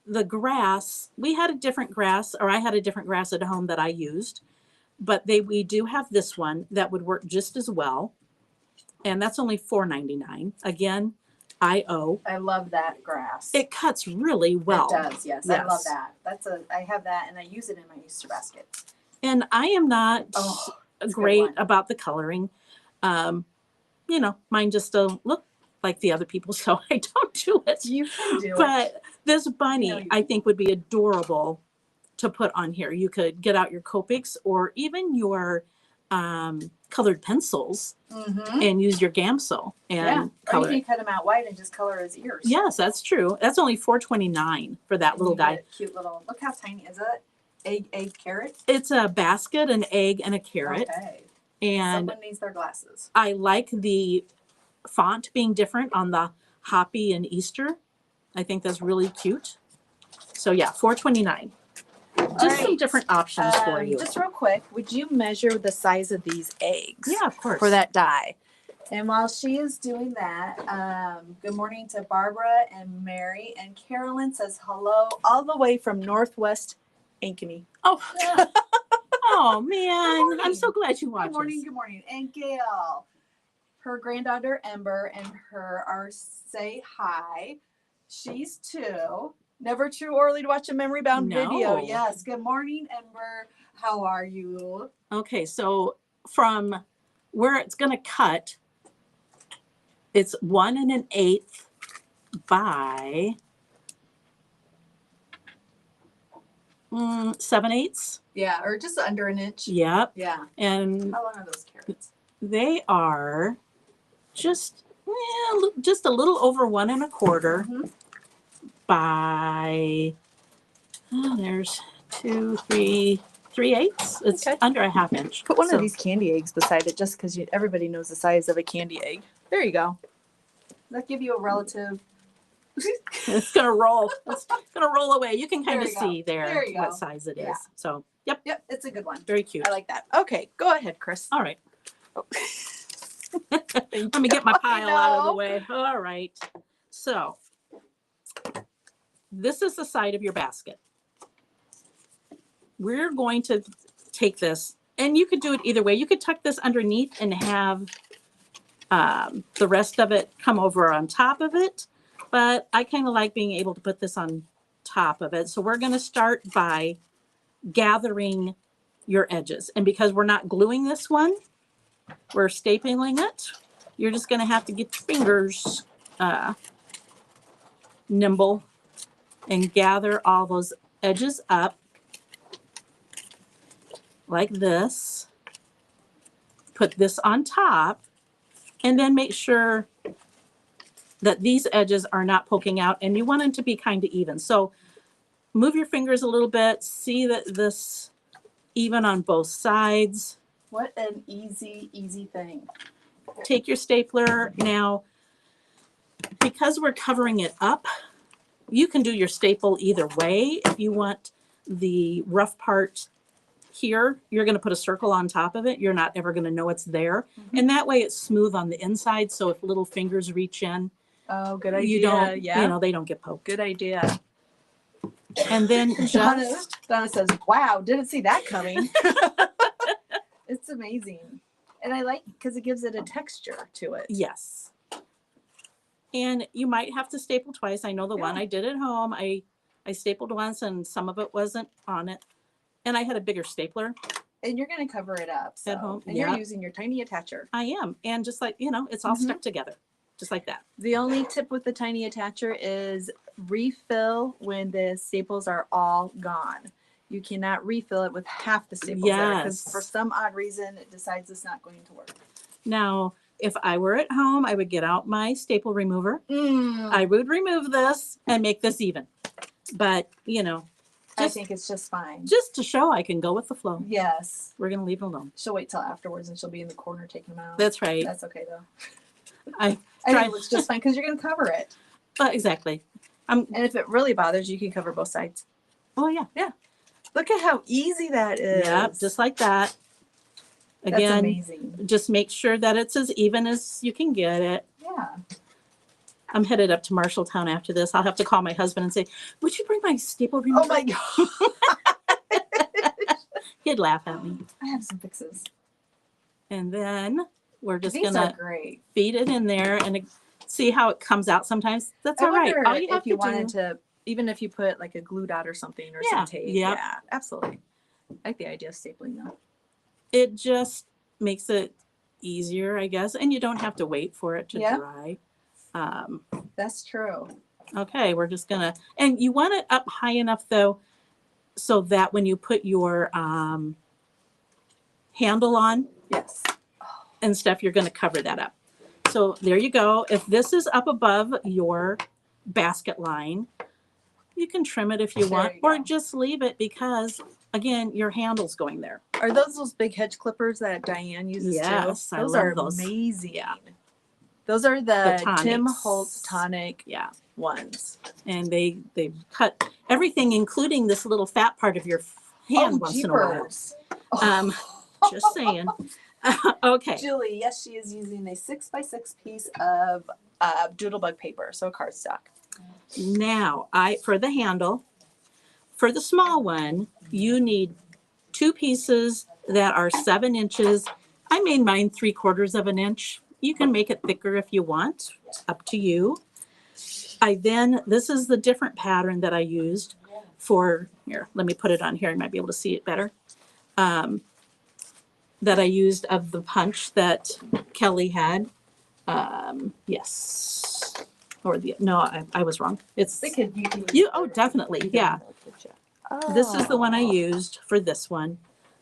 The grass, we had a different grass, or I had a different grass at home that I used. But we do have this one that would work just as well. And that's only $4.99. Again, IO. I love that grass. It cuts really well. It does, yes. I love Yes. that. I have that, and I use it in my Easter basket. And I am not Oh, that's a good great one. about the coloring. Mine just don't look like the other people, so I don't do it. You can do it. But this bunny, No, you I think, would be adorable to put on here. You could get out your Copics or even your colored pencils Mm-hmm. and use your Gamsol and Yeah. Or color you it. can cut him out white and just color his ears. Yes, that's true. That's only $4.29 for that And little you guy. get Cute little. Look how tiny is it? Egg carrot. It's a basket, an egg, and a carrot. Okay. And Someone needs their glasses. I like the font being different on the Hoppy and Easter. I think that's really cute. So yeah, $4.29. Just some right. different options for you. Just real quick, would you measure the size of these eggs? Yeah, of course. For that die. And while she is doing that, good morning to Barbara and Mary. And Carolyn says hello all the way from Northwest Ankeny. Oh, oh man, I'm so glad you watched. Good morning, good morning. And Gail, her granddaughter Ember and her are say hi. She's 2. Never too early to watch a memory bound video. No. Yes. Good morning, Ember. How are you? Okay, so from where it's going to cut, it's 1 1/8 by 7/8. Yeah, or just under an inch. Yep. Yeah. And How long are those carrots? they are just a little over 1 1/4 Mhm. by there's 2, 3, 3/8. It's Okay. under a half inch. Put one So of these candy eggs beside it just because everybody knows the size of a candy egg. There you go. That give you a relative. It's gonna roll. It's gonna roll away. You can kind There of you go. see there There you what go. size it is. Yeah. So yep, Yep, it's a good one. very cute. I like that. Okay, go ahead, Chris. All right. Oh. Let me get my I pile out of the know. way. All right. So this is the side of your basket. We're going to take this, and you could do it either way. You could tuck this underneath and have the rest of it come over on top of it. But I kind of like being able to put this on top of it. So we're going to start by gathering your edges. And because we're not gluing this one, we're stapling it. You're just going to have to get your fingers nimble and gather all those edges up like this. Put this on top, and then make sure that these edges are not poking out, and you want them to be kind of even. So move your fingers a little bit, see that this even on both sides. What an easy, easy thing. Take your stapler. Now, because we're covering it up, you can do your staple either way. If you want the rough part here, you're going to put a circle on top of it. You're not ever going to know it's there. And that way it's smooth on the inside. So if little fingers reach in, Oh, good idea. you don't, yeah. you know, they don't get poked. Good idea. And then Donna, just, Donna says, wow, didn't see that coming. It's amazing. And I like because it gives it a texture to it. yes. And you might have to staple twice. I know the one Yeah. I did at home, I stapled once and some of it wasn't on it. And I had a bigger stapler. And you're going to cover it up. So. At home, And yeah. you're using your tiny attacher. I am. And just like, you know, it's all Mhm. stuck together, just like that. The only tip with the tiny attacher is refill when the staples are all gone. You cannot refill it with half the staples there because Yes. for some odd reason it decides it's not going to work. Now, if I were at home, I would get out my staple remover. I would remove this and make this even. But, you know, I just, think it's just fine. just to show I can go with the flow. Yes. We're going to leave it alone. She'll wait till afterwards and she'll be in the corner taking them out. That's right. That's okay though. I I try- think it looks just fine because you're going to cover it. exactly. And if it really bothers you, you can cover both sides. Oh, yeah. Look at how easy that is. Yep. Just like that. That's Again, amazing. just make sure that it's as even as you can get it. Yeah. I'm headed up to Marshalltown after this. I'll have to call my husband and say, would you bring my staple remover? Oh my God. He'd laugh at me. I have some fixes. And then we're just These going are to great. feed it in there and see how it comes out sometimes. That's I all right. wonder All you have if you to wanted do, to, even if you put like a glue dot or something or Yeah, some tape. yep. Yeah, absolutely. I like the idea of stapling though. it just makes it easier, I guess. And you don't have to wait for it to Yeah. dry. That's true. Okay, we're just gonna, and you want it up high enough though, so that when you put your handle on Yes. and stuff, you're gonna cover that up. So there you go. If this is up above your basket line, you can trim it if you There want, you or go. just leave it because again, your handle's going there. Are those big hedge clippers that Diane uses Yes, too? I Those love are those. amazing. Yeah. Those are the Tim tonics. Holtz tonic Yeah. ones. And they cut everything, including this little fat part of your hand once in a while. jeepers. Um, just saying. Okay. Julie, yes, she is using a 6x6 piece of doodlebug paper, so cardstock. Now, for the handle, for the small one, you need 2 pieces that are 7 inches. I made mine 3/4 of an inch. You can make it thicker if you want. It's up to you. This is the different pattern that I used for, here, let me put it on here. I might be able to see it better. That I used of the punch that Kelly had. Yes. I was wrong. It's, definitely, yeah. This is the one I used for this one.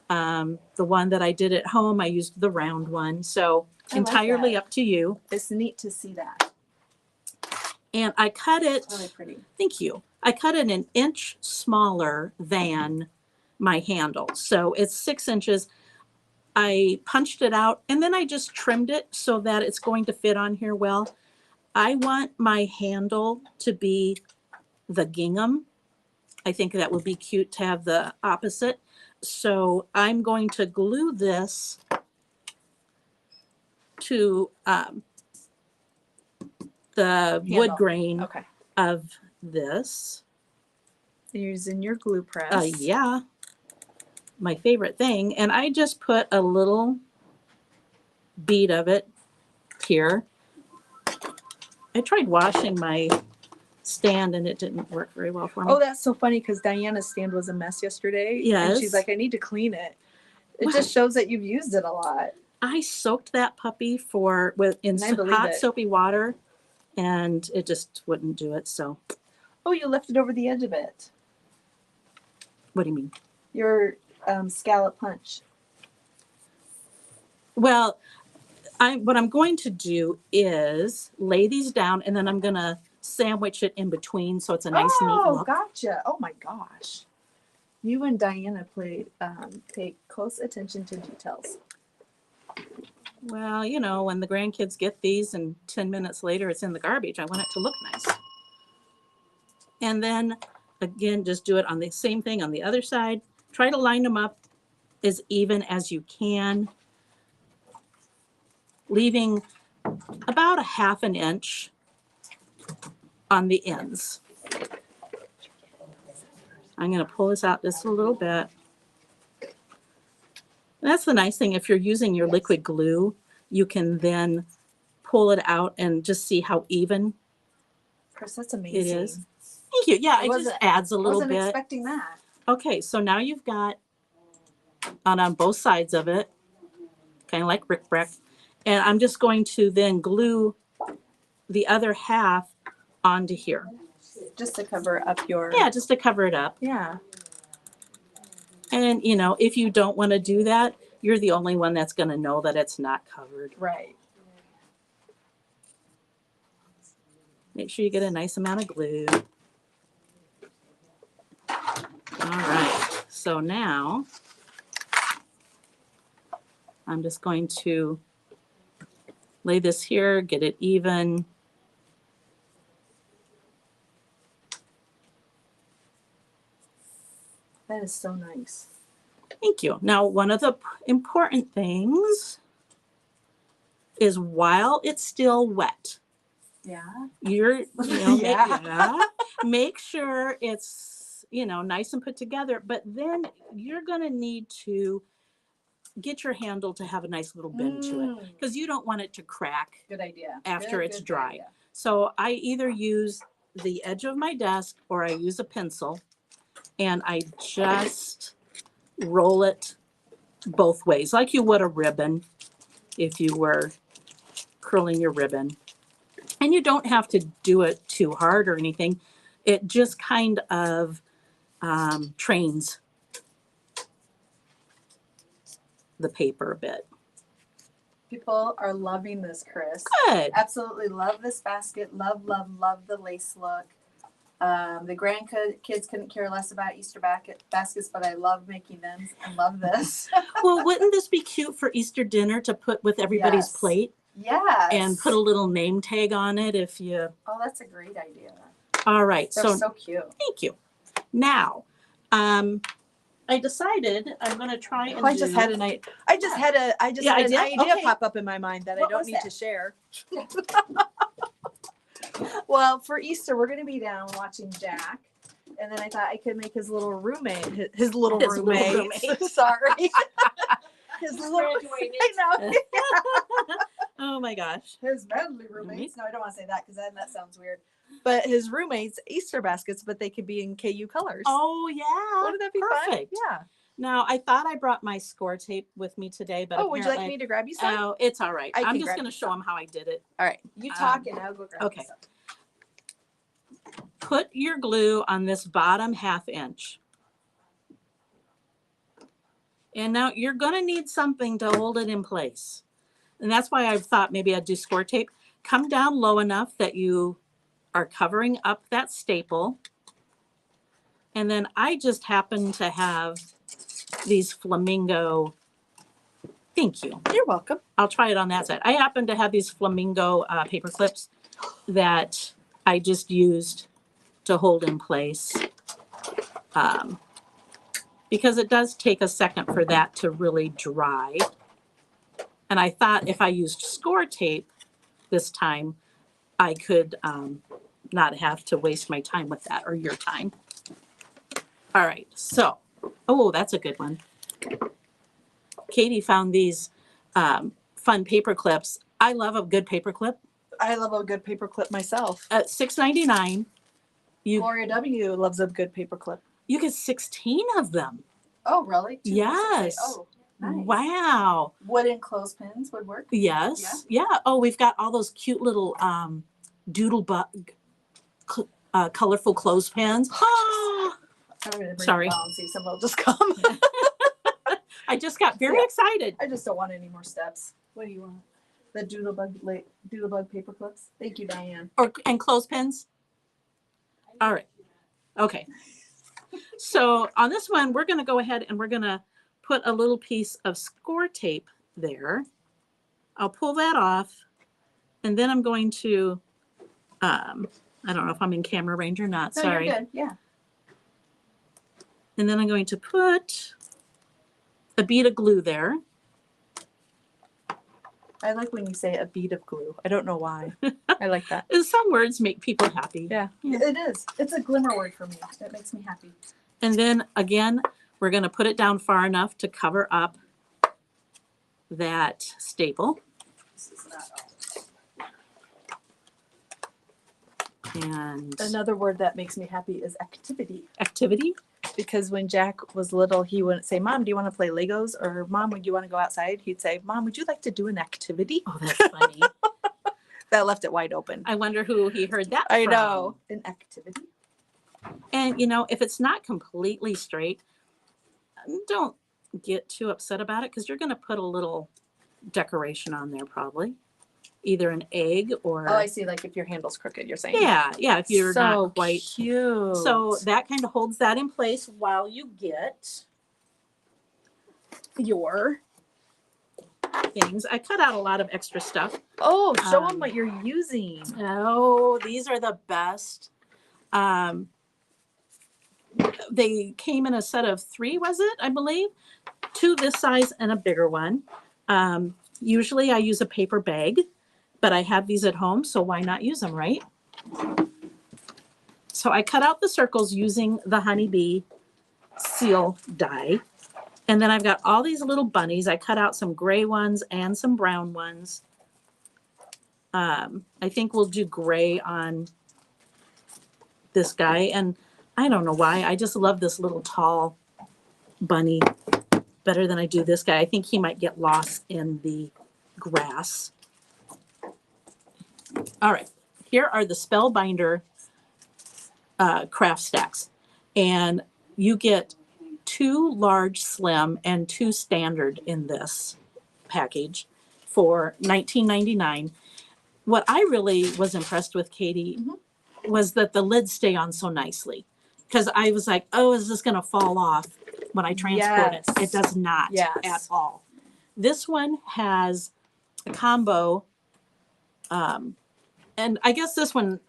The one that I did at home, I used the round one. So I like entirely that. up to you. It's neat to see that. And I cut it, It's really pretty. thank you. I cut it an inch smaller than my handle. So it's 6 inches. I punched it out and then I just trimmed it so that it's going to fit on here well. I want my handle to be the gingham. I think that would be cute to have the opposite. So I'm going to glue this to the wood Handle. grain Okay. of this. You're using your glue press. Yeah, my favorite thing. And I just put a little bead of it here. I tried washing my stand and it didn't work very well for me. Oh, that's so funny because Diana's stand was a mess yesterday. And Yes. she's like, I need to clean it. It Wow. just shows that you've used it a lot. I soaked that puppy in I believe hot it. soapy water and it just wouldn't do it. So Oh, you lifted over the edge of it. What do you mean? Your scallop punch. Well, what I'm going to do is lay these down and then I'm going to sandwich it in between so it's a nice neat look. Gotcha. Oh my gosh. You and Diana pay close attention to details. Well, when the grandkids get these and 10 minutes later it's in the garbage, I want it to look nice. And then again, just do it on the same thing on the other side. Try to line them up as even as you can, leaving about a 1/2 inch on the ends. I'm going to pull this out just a little bit. That's the nice thing. If you're using your liquid glue, you can then pull it out and just see how even Chris, that's amazing. it is. Thank you. Yeah, I it just wasn't- adds a little Wasn't bit. expecting that. Okay, so now you've got on both sides of it, kind of like Rick Brick. And I'm just going to then glue the other half onto here. Just to cover up your. Yeah, just to cover it up. Yeah. And, if you don't want to do that, you're the only one that's going to know that it's not covered. Right. Make sure you get a nice amount of glue. All right, so now I'm just going to lay this here, get it even. That is so nice. Thank you. Now, one of the important things is while it's still wet, Yeah. yeah, make sure it's, nice and put together, but then you're going to need to get your handle to have a nice little bend to it because you don't want it to crack Good idea. after Good, it's good dry. idea. So I either use the edge of my desk or I use a pencil and I just roll it both ways like you would a ribbon if you were curling your ribbon. And you don't have to do it too hard or anything. It just kind of trains the paper a bit. People are loving this, Chris. Good. Absolutely love this basket. Love, love, love the lace look. The grandkids couldn't care less about Easter baskets, but I love making them and love this. Well, wouldn't this be cute for Easter dinner to put with everybody's Yes. plate Yes. and put a little name tag on it if you. Oh, that's a great idea. All right. They're so cute. Thank you. Now, I decided I'm going to try and I just had an idea. I just had an Yeah, idea okay. pop up in my mind that What I don't was need that? to share. Well, for Easter, we're going to be down watching Jack. And then I thought I could make his little roommate, his little His little roommate. roommate. Sorry. His little, Graduated. I know. Oh my gosh. His manly roommates. No, I don't want to say that because then that sounds weird. But his roommates, Easter baskets, but they could be in KU colors. Oh yeah. wouldn't that be perfect. fun? Yeah. Now, I thought I brought my score tape with me today, but Oh, would you like apparently- me to grab you some? Oh, it's all right. I I'm can just grab going to you show them how I did it. All right. You talk and I'll go grab okay. you some. Put your glue on this bottom 1/2 inch. And now you're going to need something to hold it in place. And that's why I thought maybe I'd do score tape. Come down low enough that you are covering up that staple. And then I just happen to have these flamingo. Thank you. You're welcome. I'll try it on that side. I happen to have these flamingo paper clips that I just used to hold in place because it does take a second for that to really dry. And I thought if I used score tape this time, I could not have to waste my time with that or your time. All right, so, oh, that's a good one. Katie found these fun paper clips. I love a good paper clip. I love a good paper clip myself. At $6.99, Gloria W. loves a good paper clip. you get 16 of them. Oh, really? Yes. Oh, nice. Wow. Wooden clothespins would work. Yes. Yeah. Oh, we've got all those cute little doodle bug colorful clothespins. I'm gonna bring Sorry. it down and see if someone will just come. I just got very Yeah. excited. I just don't want any more steps. What do you want? The doodlebug paper clips. Thank you, Diane. And clothespins. All right. Okay. So on this one, we're going to go ahead and we're going to put a little piece of score tape there. I'll pull that off. And then I'm going to, I don't know if I'm in camera range or not. No, Sorry. you're good. Yeah. And then I'm going to put a bead of glue there. I like when you say a bead of glue. I don't know why. I like that. And some words make people happy. Yeah. It is. It's a glimmer word for me. It makes me happy. And then again, we're going to put it down far enough to cover up that staple. And Another word that makes me happy is activity. activity. Because when Jack was little, he wouldn't say, "Mom, do you want to play Legos?" or "Mom, would you want to go outside?" He'd say, "Mom, would you like to do an activity?" Oh, that's funny. That left it wide open. I wonder who he heard that I from. know. An activity. And you know, if it's not completely straight, don't get too upset about it because you're going to put a little decoration on there probably. Either an egg or Oh, I see. Like if your handle's crooked, you're saying. yeah, if you're so not quite cute. so that kind of holds that in place while you get your things. I cut out a lot of extra stuff. Oh, show Um, them what you're using. Oh, these are the best. They came in a set of 3, was it? I believe 2 this size and a bigger one. Usually I use a paper bag, but I have these at home, so why not use them, right? So I cut out the circles using the Honeybee seal die. And then I've got all these little bunnies. I cut out some gray ones and some brown ones. I think we'll do gray on this guy. And I don't know why. I just love this little tall bunny better than I do this guy. I think he might get lost in the grass. All right. Here are the Spellbinder craft stacks. And you get 2 large slim and 2 standard in this package for $19.99. What I really was impressed with, Katie, was that the lids stay on so nicely. Because I was like, oh, is this going to fall off when I transport it? It does not at all. This one has a combo. And I guess this one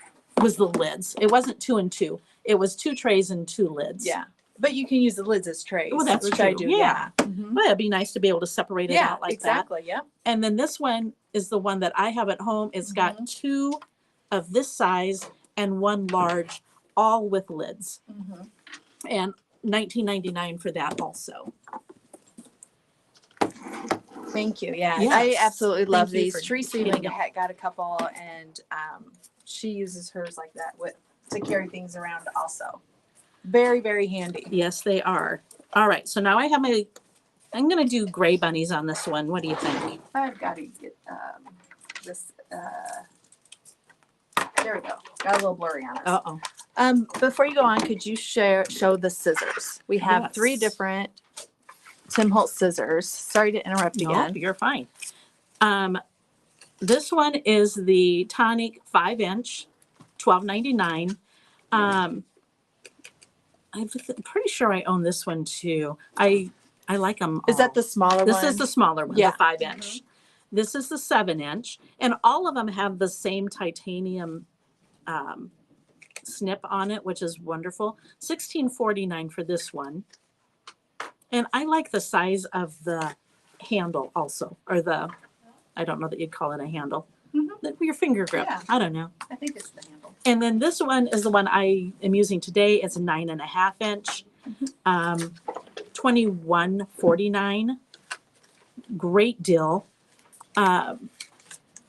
was the lids. It wasn't 2 and 2. It was 2 trays and 2 lids. Yeah. But you can use the lids as trays. Well, that's which true. I do. Yeah. Mhm. But it'd be nice to be able to separate it out like exactly. Yeah. that. And then this one is the one that I have at home. It's got 2 of this size and 1 large, all with lids. And $19.99 for that also. Thank you. Yeah, Yes. I absolutely love Thank you these. for Teresa getting even them. got a couple, and she uses hers like that to carry things around. Also, very very handy. Yes, they are. All right. So now I have I'm going to do gray bunnies on this one. What do you think? I've got to get this. There we go. Got a little blurry on it. Uh-oh. Before you go on, could you show the scissors? We have Yes. 3 different Tim Holtz scissors. Sorry to interrupt No, again. you're fine. This one is the Tonic 5-inch, $12.99. I'm pretty sure I own this one too. I like them. Is that the smaller This one? is the smaller one, Yeah. the 5-inch. This is the 7-inch, and all of them have the same titanium snip on it, which is wonderful. $16.49 for this one. And I like the size of the handle also, or I don't know that you'd call it a handle. Your finger grip. Yeah. I don't know. I think it's the handle. And then this one is the one I am using today. It's a 9.5-inch, $21.49. Great deal. And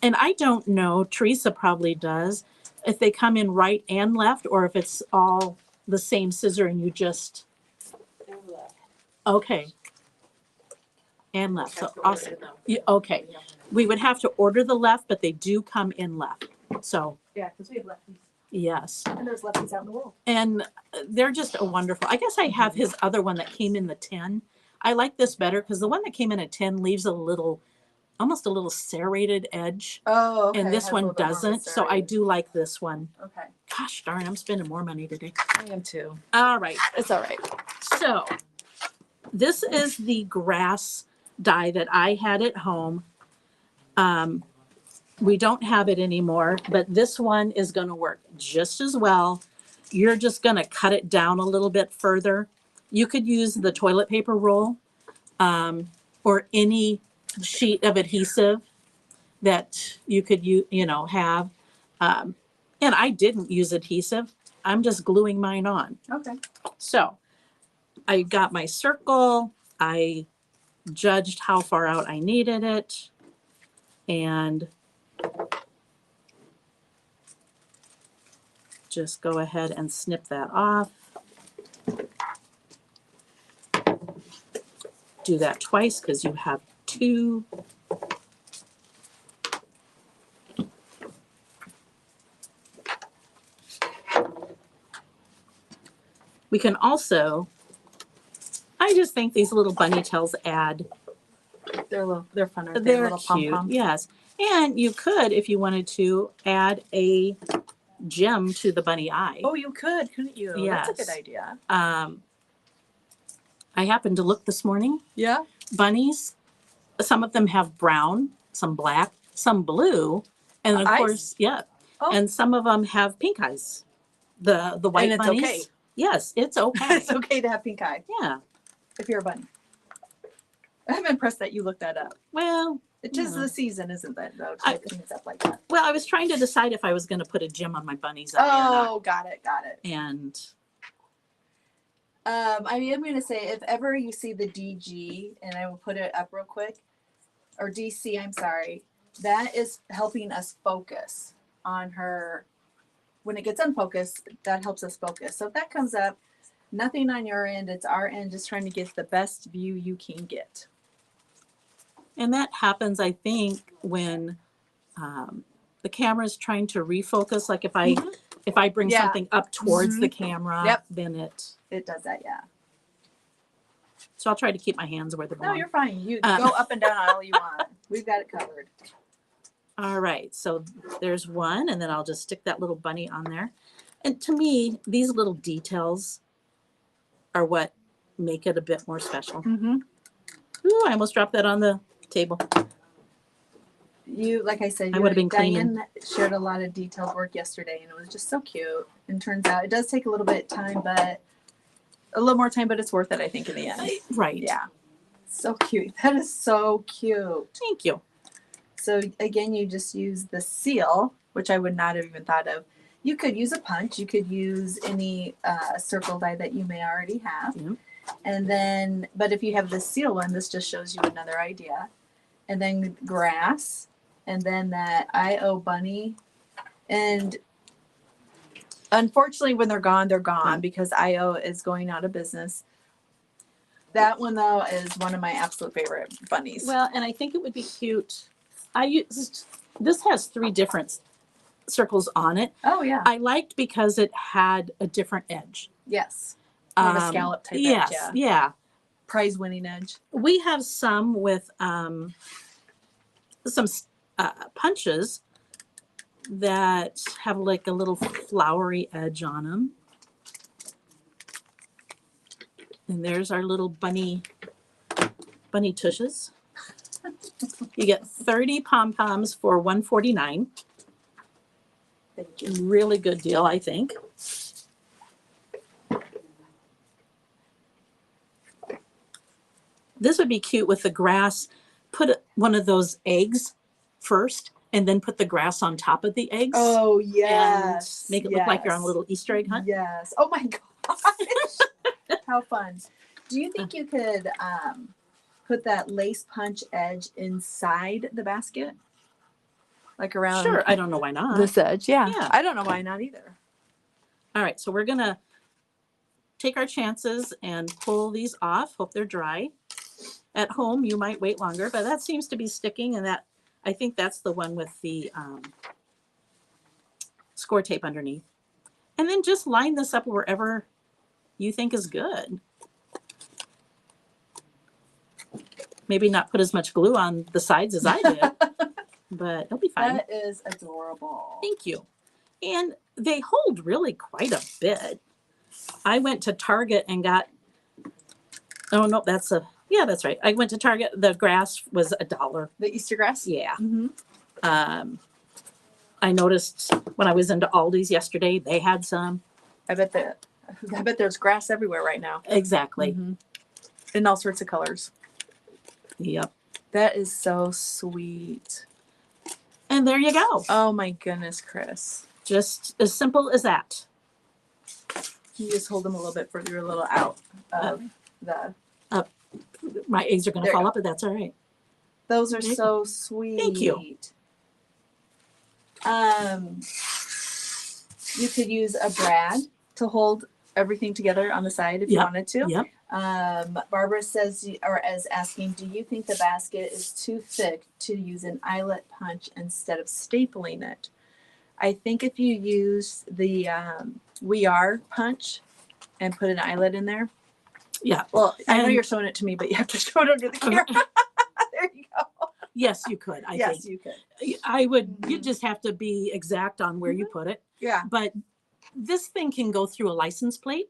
I don't know, Teresa probably does, if they come in right and left or if it's all the same scissor and you just. Okay. And left. So awesome. Okay. We would have to order the left, but they do come in left. So Yeah, because we have lefties. Yes. And there's lefties out in the world. And they're just a wonderful. I guess I have his other one that came in the tin. I like this better because the one that came in a tin leaves a little, almost a little serrated edge. Oh, okay. And this one doesn't. So I do like this one. Okay. Gosh darn, I'm spending more money today. I am too. All right. It's all right. So this is the grass dye that I had at home. We don't have it anymore, but this one is going to work just as well. You're just going to cut it down a little bit further. You could use the toilet paper roll or any sheet of adhesive that you could have. And I didn't use adhesive. I'm just gluing mine on. Okay. So I got my circle. I judged how far out I needed it. And just go ahead and snip that off. Do that twice because you have two. We can also, I just think these little bunny tails add, They're fun, aren't they? they're Little cute, pom-poms. yes. And you could, if you wanted to, add a gem to the bunny eye. Oh, you could, couldn't you? That's a Yes. good idea. I happened to look this morning. Yeah. Bunnies, some of them have brown, some black, some blue, and of Eyes? course, yeah. Oh. And some of them have pink eyes. The white And it's bunnies. okay. Yes, it's okay. It's okay to have pink eye Yeah. if you're a bunny. I'm impressed that you looked that up. Well, It is Yeah. the season, isn't it? Though, to I- look things up like that. I was trying to decide if I was going to put a gem on my bunny's eye or not. Oh, got it. And I am going to say, if ever you see the DG, and I will put it up real quick, or DC, I'm sorry, that is helping us focus on her. When it gets unfocused, that helps us focus. So if that comes up, nothing on your end, it's our end, just trying to get the best view you can get. that happens, I think, when the camera is trying to refocus. Like if I bring Yeah. something up towards Mhm. the camera, Yep. then it. It does that, yeah. So I'll try to keep my hands where they No, belong. you're fine. You Um, go up and down all you want. We've got it covered. All right, so there's one, and then I'll just stick that little bunny on there. And to me, these little details are what make it a bit more special. Mm-hmm. Ooh, I almost dropped that on the table. You, like I said, I you would've been Diane shared a lot of detailed work yesterday, and it was just so cute. And turns out it does take a little bit of time, but a little more time, but it's worth it, I think, in the end. Right. Yeah. So cute. That is so cute. Thank you. So again, you just use the seal, which I would not have even thought of. You could use a punch. You could use any circle die that you may already have. Yep. And then, but if you have the seal one, this just shows you another idea. And then grass, and then that IO bunny. And unfortunately, when they're gone because IO is going out of business. That one, though, is one of my absolute favorite bunnies. Well, and I think it would be cute. This has 3 different circles on it. Oh, yeah. I liked because it had a different edge. Yes. More of a scallop type edge, Yes, yeah. yeah. Prize winning edge. We have some with some punches that have like a little flowery edge on them. And there's our little bunny tushes. You get 30 pom-poms for $149. Thank you. Really good deal, I think. This would be cute with the grass. Put one of those eggs first and then put the grass on top of the eggs. Oh, And yes. make it look like you're on a yes. little Easter egg hunt. Yes. Oh, my gosh. How fun. Do you think you could put that lace punch edge inside the basket? Like around Sure, I don't know why not. this edge? Yeah. Yeah. I don't know why not either. All right, so we're gonna take our chances and pull these off. Hope they're dry. At home, you might wait longer, but that seems to be sticking, and I think that's the one with the score tape underneath. And then just line this up wherever you think is good. Maybe not put as much glue on the sides as I did, but it'll be fine. That is adorable. Thank you. And they hold really quite a bit. I went to Target and got, oh no, that's right. I went to Target. The grass was $1. The Easter grass? Yeah. Mm-hmm. I noticed when I was into Aldi's yesterday, they had some. I bet there's grass everywhere right now. Exactly. Mhm. In all sorts of colors. Yep. That is so sweet. And there you go. Oh my goodness, Chris. Just as simple as that. You just hold them a little bit further, a little out of the. My eggs are going to There you fall go. up, but that's all right. Those are Thank so sweet. Thank you. You could use a brad to hold everything together on the side if you Yep. wanted to. Yep. Barbara says, or is asking, do you think the basket is too thick to use an eyelet punch instead of stapling it? I think if you use the We Are punch and put an eyelet in there. Yeah. Well, I know And- you're showing it to me, but you have to show it under the camera. There you go. Yes, you could. I Yes, think. you could. I would, you Mhm. just have to be exact on where you put it. Yeah. But this thing can go through a license plate.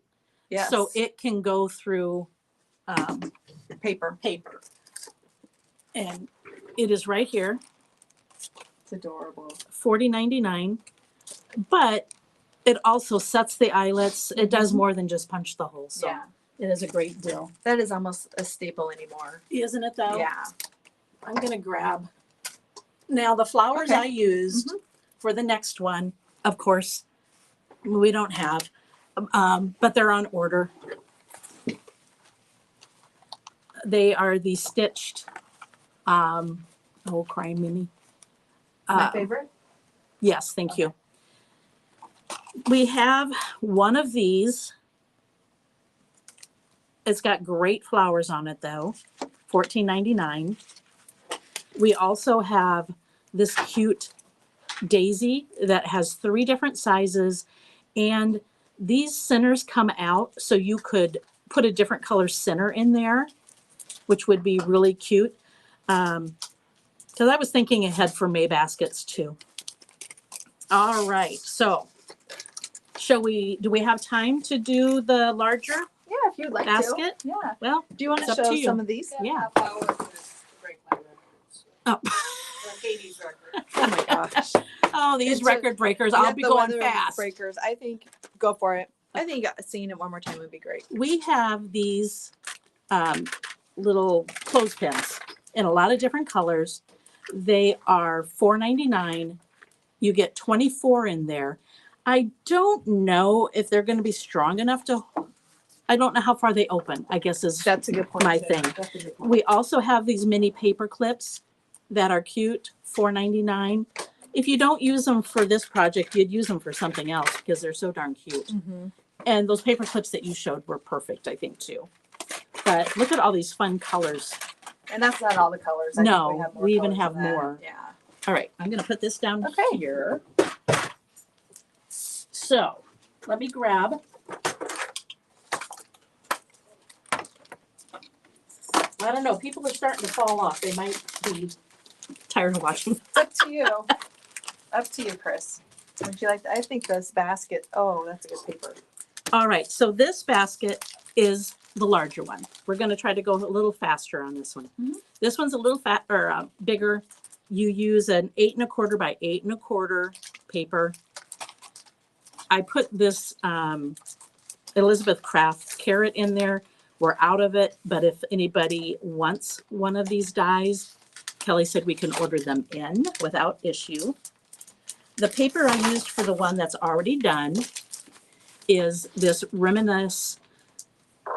Yes. So it can go through paper. paper. And it is right here, It's adorable. $40.99. But it also sets the eyelets. It does Mhm. more than just punch the hole. So Yeah. it is a great deal. That is almost a staple anymore. Isn't it though? Yeah. I'm gonna grab. Now the flowers Okay. I used for the next one, of course, we don't have, but they're on order. They are the stitched, crying Mimi. My favorite. Yes, thank you. We have one of these. It's got great flowers on it though, $14.99. We also have this cute daisy that has 3 different sizes, and these centers come out so you could put a different color center in there, which would be really cute. Because I was thinking ahead for May baskets too. All right, so do we have time to do the larger Yeah, if you'd like basket? to. Yeah. Well, Do you want It's to up show to you. some of these? Yeah. Half hour to break my records. oh, Or Katie's record. Oh my gosh. oh, these It's a- record breakers, Yeah, I'll be the going weather fast. Breakers. I think go for it. I think seeing it one more time would be great. We have these little clothespins in a lot of different colors. They are $4.99. You get 24 in there. I don't know if they're going to be strong enough to, I don't know how far they open, I guess is That's a good point. my too. thing. That's a good point. We also have these mini paper clips that are cute, $4.99. If you don't use them for this project, you'd use them for something else because they're so darn cute. Mhm. And those paper clips that you showed were perfect, I think, too. But look at all these fun colors. And that's not all the colors. I No, think we have more we even colors have than that. more. Yeah. All right, I'm gonna put this down Okay. here. So, let me grab. I don't know, people are starting to fall off. They might be tired of watching. It's up to you. Up to you, Chris. Would you like? I think this basket. Oh, that's a good paper. All right, so this basket is the larger one. We're gonna try to go a little faster on this one. Mhm. This one's a little bigger. You use an 8 1/4 by 8 1/4 paper. I put this Elizabeth Craft carrot in there. We're out of it, but if anybody wants one of these dies, Kelly said we can order them in without issue. The paper I used for the one that's already done is this Reminisce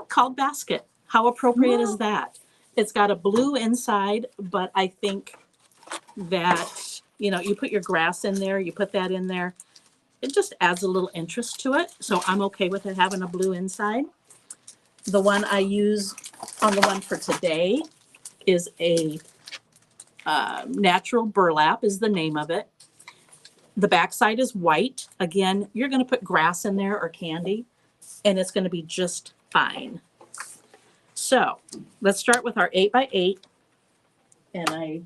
called Basket. How appropriate is that? It's got a blue inside, but I think that, you put your grass in there, you put that in there. It just adds a little interest to it. So I'm okay with it having a blue inside. The one I use on the one for today is a natural burlap is the name of it. The backside is white. Again, you're going to put grass in there or candy, and it's going to be just fine. So let's start with our 8x8. And I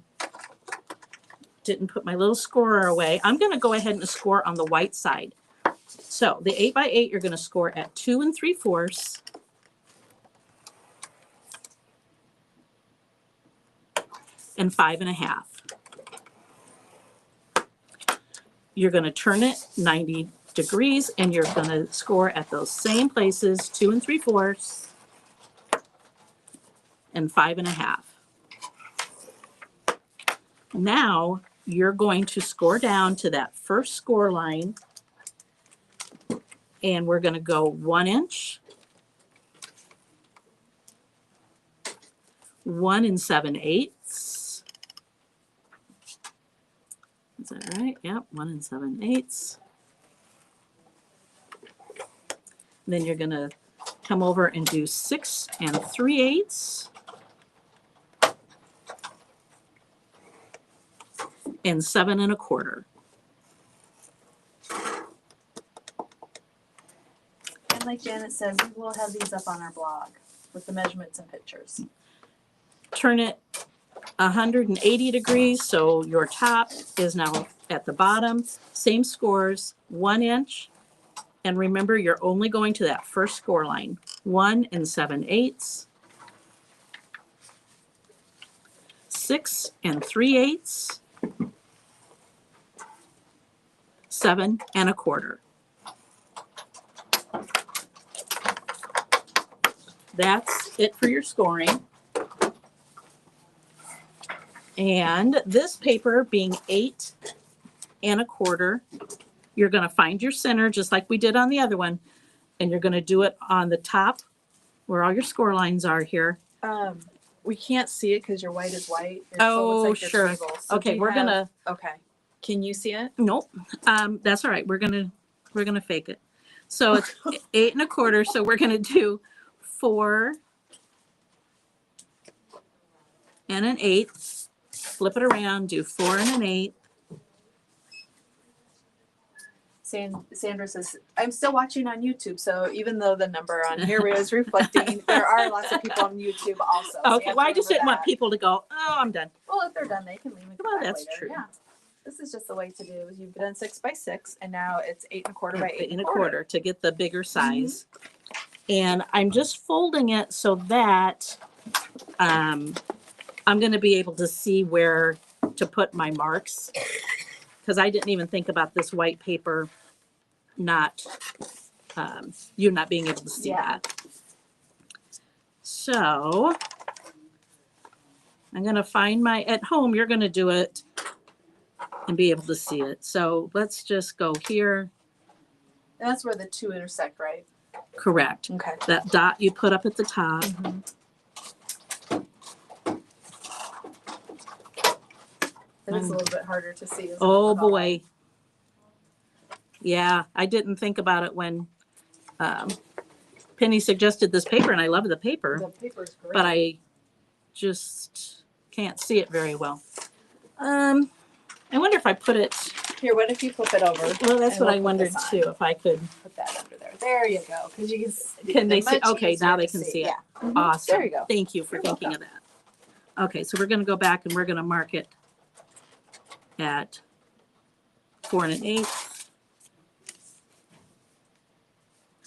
didn't put my little scorer away. I'm going to go ahead and score on the white side. So the 8x8, you're going to score at 2 3/4 and 5 1/2. You're going to turn it 90 degrees and you're going to score at those same places, 2 3/4 and 5 1/2. Now you're going to score down to that first score line, and we're going to go 1 inch, 1 7/8. Is that right? Yep, 1 7/8. Then you're going to come over and do 6 3/8. And 7 1/4. And like Janet says, we'll have these up on our blog with the measurements and pictures. Turn it 180 degrees so your top is now at the bottom. Same scores, 1 inch. And remember, you're only going to that first score line. 1 7/8. 6 3/8. 7 1/4. That's it for your scoring. And this paper being 8 1/4, you're going to find your center just like we did on the other one. And you're going to do it on the top where all your score lines are here. We can't see it because your white is white. It Oh, looks like your sure. table. So do Okay, you we're have- gonna. Okay. Can you see it? Nope. That's all right. We're gonna fake it. So it's 8 1/4. So we're gonna do 4 1/8. Flip it around. Do 4 1/8. Sandra says, I'm still watching on YouTube, so even though the number on here is reflecting, there are lots of people on YouTube also. So you Okay. have Well, to I just remember didn't want that. people to go, oh, I'm done. Well, if they're done, they can leave and come Well, back that's later. true. Yeah. This is just the way to do. You've done 6 by 6, and now it's 8 1/4 by 8 8 1/4 to get the bigger size. And I'm just folding it so that I'm going to be able to see where to put my marks, because I didn't even think about this white paper not you not being able to see Yeah. that. So I'm going to find my, at home you're going to do it and be able to see it. So let's just go here. That's where the 2 intersect, right? Correct. Okay. That dot you put up at the top. It is a little bit harder to see. isn't it, Oh with all boy. Yeah, I didn't think about it when Penny suggested this paper, and I love the that? paper, The paper's great. but I just can't see it very well. I wonder if I put it, Here, what if you flip it over? well, that's And what I we'll put wondered this on. too, if I could. Put that under there. There you go. Because you can. Can they they're see? much Okay, now easier they to can see it. Yeah. Mhm. Awesome. There you go. Thank you for You're thinking of that. Okay, so we're gonna go back and we're gonna mark it at 4 1/8.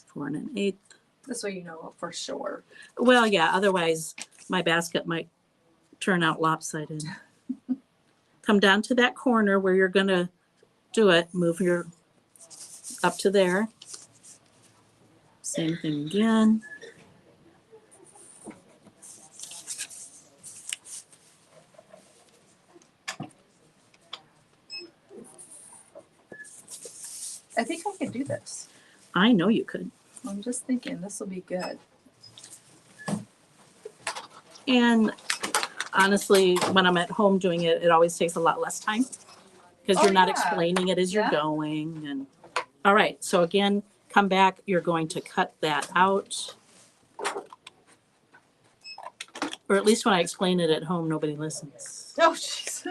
4 1/8. This way you know for sure. Well, yeah, otherwise my basket might turn out lopsided. Come down to that corner where you're gonna do it, move your, up to there. Same thing again. I think I could do this. I know you could. I'm just thinking this will be good. And honestly, when I'm at home doing it, it always takes a lot less time because Oh, you're not yeah. explaining it as you're Yeah. going. And all right, so again, come back. You're going to cut that out. Or at least when I explain it at home, nobody listens. Oh, jeez.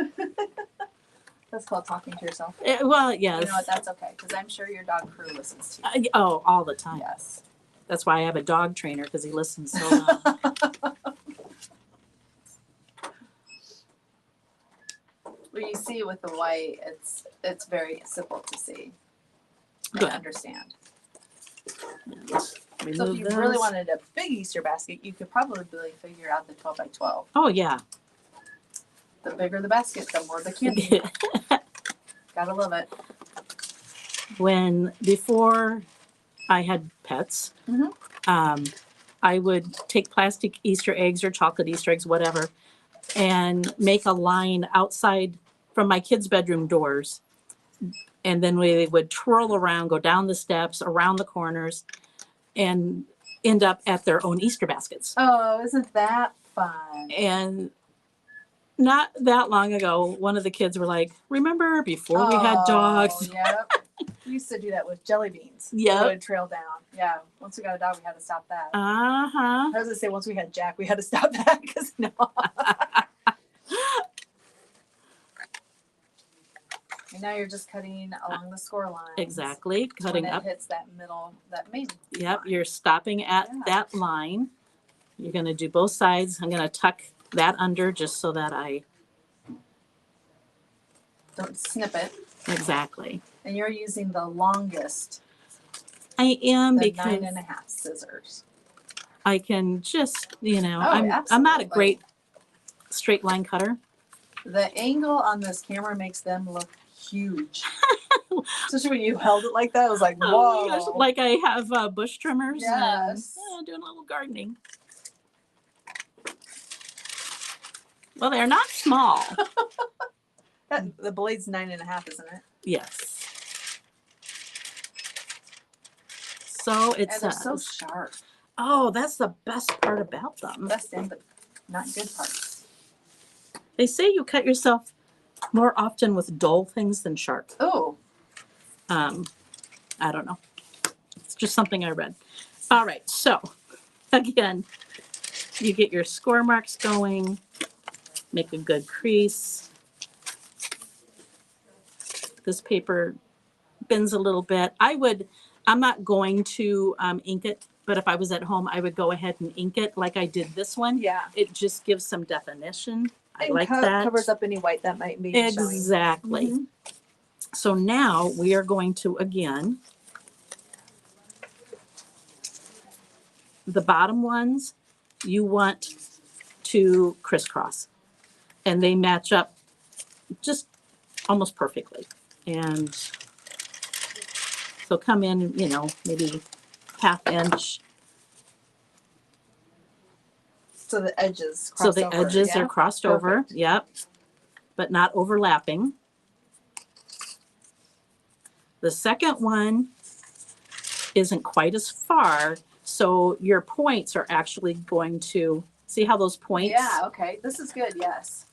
That's called talking to yourself. Well, You yes. know what? That's okay, because I'm sure your dog Crew listens to you. Oh, all the time. Yes. That's why I have a dog trainer, because he listens so loud. Well, you see with the white, it's very simple to see and Good. understand. Remove So if you those. really wanted a big Easter basket, you could probably figure out the 12 by 12. Oh, yeah. The bigger the basket, the more the candy. Gotta love it. Before I had pets, Mhm. I would take plastic Easter eggs or chocolate Easter eggs, whatever, and make a line outside from my kids' bedroom doors. And then we would twirl around, go down the steps, around the corners, and end up at their own Easter baskets. Oh, isn't that fun? And not that long ago, one of the kids were like, remember before we had dogs? Yep. We used to do that with jelly beans. Yep. We would trail down. Yeah. Once we got a dog, we had to stop that. Uh-huh. I was gonna say once we had Jack, we had to stop that because no. And now you're just cutting along the score line. Exactly. Cutting when it up. hits that middle, that main. Yep. line. You're stopping at Yeah. that line. You're going to do both sides. I'm going to tuck that under just so that I. Don't snip it. Exactly. And you're using the longest, I am the because 9.5 scissors. I can just, I'm not a absolutely. great straight line cutter. The angle on this camera makes them look huge. Especially when you held it like that, I was like, Oh whoa. my gosh, like I have bush trimmers and Yes. doing a little gardening. Well, they're not small. The blade's 9.5, isn't it? Yes. So it And they're so says, sharp. oh, that's the best part about them. Best and the not good parts. They say you cut yourself more often with dull things than sharp. Oh, I don't know. It's just something I read. All right. So again, you get your score marks going, make a good crease. This paper bends a little bit. I'm not going to ink it, but if I was at home, I would go ahead and ink it like I did this one. yeah. It just gives some definition. I And like that. covers up any white that might be showing. Exactly. Mhm. So now we are going to, again, the bottom ones, you want to crisscross. And they match up just almost perfectly. And so come in, maybe ½ inch. So the edges So cross the over, edges yeah? are crossed over. Perfect. Yep. But not overlapping. The second one isn't quite as far, so your points are actually going to, see how those points? Yeah, okay. This is good, yes.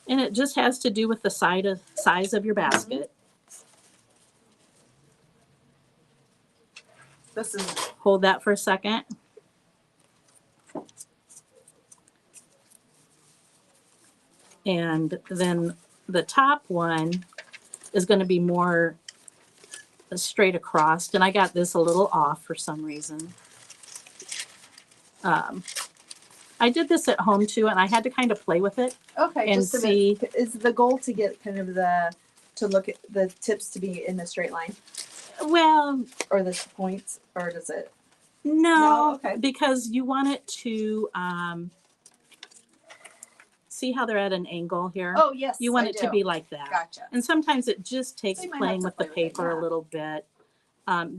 And it just has to do with the size of your basket. This is Hold that for a second. And then the top one is going to be more straight across. And I got this a little off for some reason. I did this at home too, and I had to kind of play with it. okay. And just a see- bit. Is the goal to get kind of to look at the tips to be in a straight line, Well, or the points, or does it? no, No? Okay. because you want it to see how they're at an angle here. Oh yes. you want I it to do. be like that. Gotcha. And sometimes it just takes So you might playing have with to the play with it, paper yeah. a little bit.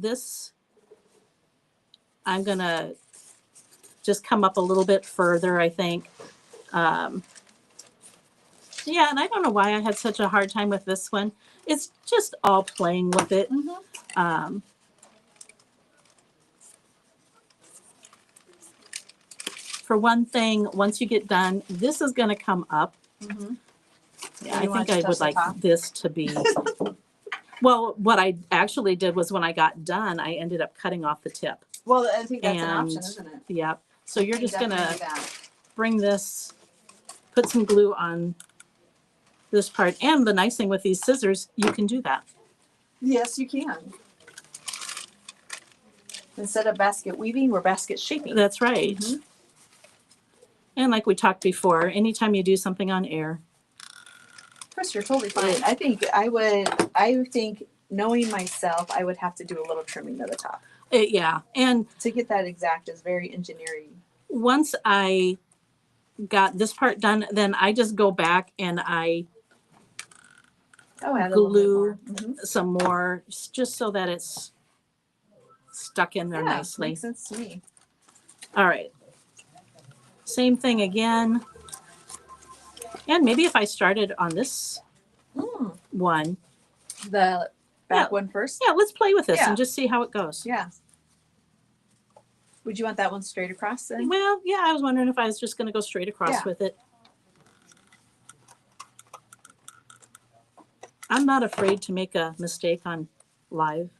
This, I'm gonna just come up a little bit further, I think. Yeah, and I don't know why I had such a hard time with this one. It's just all playing with it. Mhm. For one thing, once you get done, this is gonna come up. Mhm. Yeah, You I want think it to I would touch the like top? this to be. Well, what I actually did was when I got done, I ended up cutting off the tip. Well, I think that's an option, And- isn't it? Yep. So you're You just definitely gonna do that. bring this, put some glue on this part. And the nice thing with these scissors, you can do that. Yes, you can. Instead of basket weaving, we're basket shaping. That's right. Mhm. And like we talked before, anytime you do something on air, Chris, you're totally fine. I think knowing myself, I would have to do a little trimming to the top. yeah. And To get that exact is very engineering. once I got this part done, then I just go back and I Oh, add a little bit glue more. Mhm. some more just so that it's stuck in there Yeah, nicely. makes sense to me. All right. Same thing again. And maybe if I started on this one, The back Yeah. one first? yeah, let's play with this Yeah. and just see how it goes. Yeah. Would you want that one straight across then? Well, yeah, I was wondering if I was just going to go straight across Yeah. with it. I'm not afraid to make a mistake on live.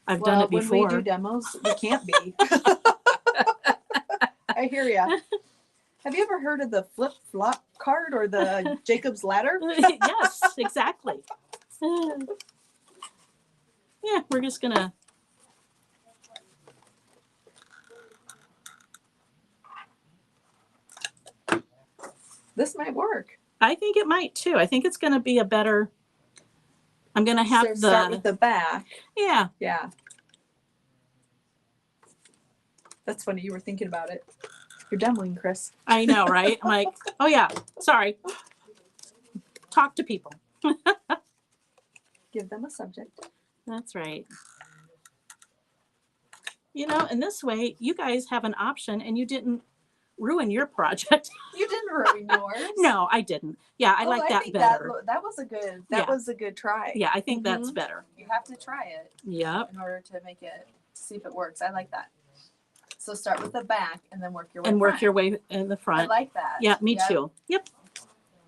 I've done it before. When we do demos, we can't be. I hear ya. Have you ever heard of the flip-flop card or the Jacob's ladder? Yes, exactly. Yeah, we're just gonna. This might work. I think it might too. I think it's gonna be a better. I'm gonna have So start with the back. yeah. Yeah. That's funny. You were thinking about it. You're demoing, Chris. I know, right? I'm like, oh yeah, sorry. Talk to people. Give them a subject. That's right. You know, and this way you guys have an option and you didn't ruin your project. You didn't ruin yours. No, I didn't. Yeah, I like that think better. That was a good. Yeah. That was a good try. Yeah, I think that's Mhm. better. You have to try it Yep. in order to make it see if it works. I like that. So start with the back and then work your way. And work front. your way in the I front. like that. Yeah, me Yep. too. Yep.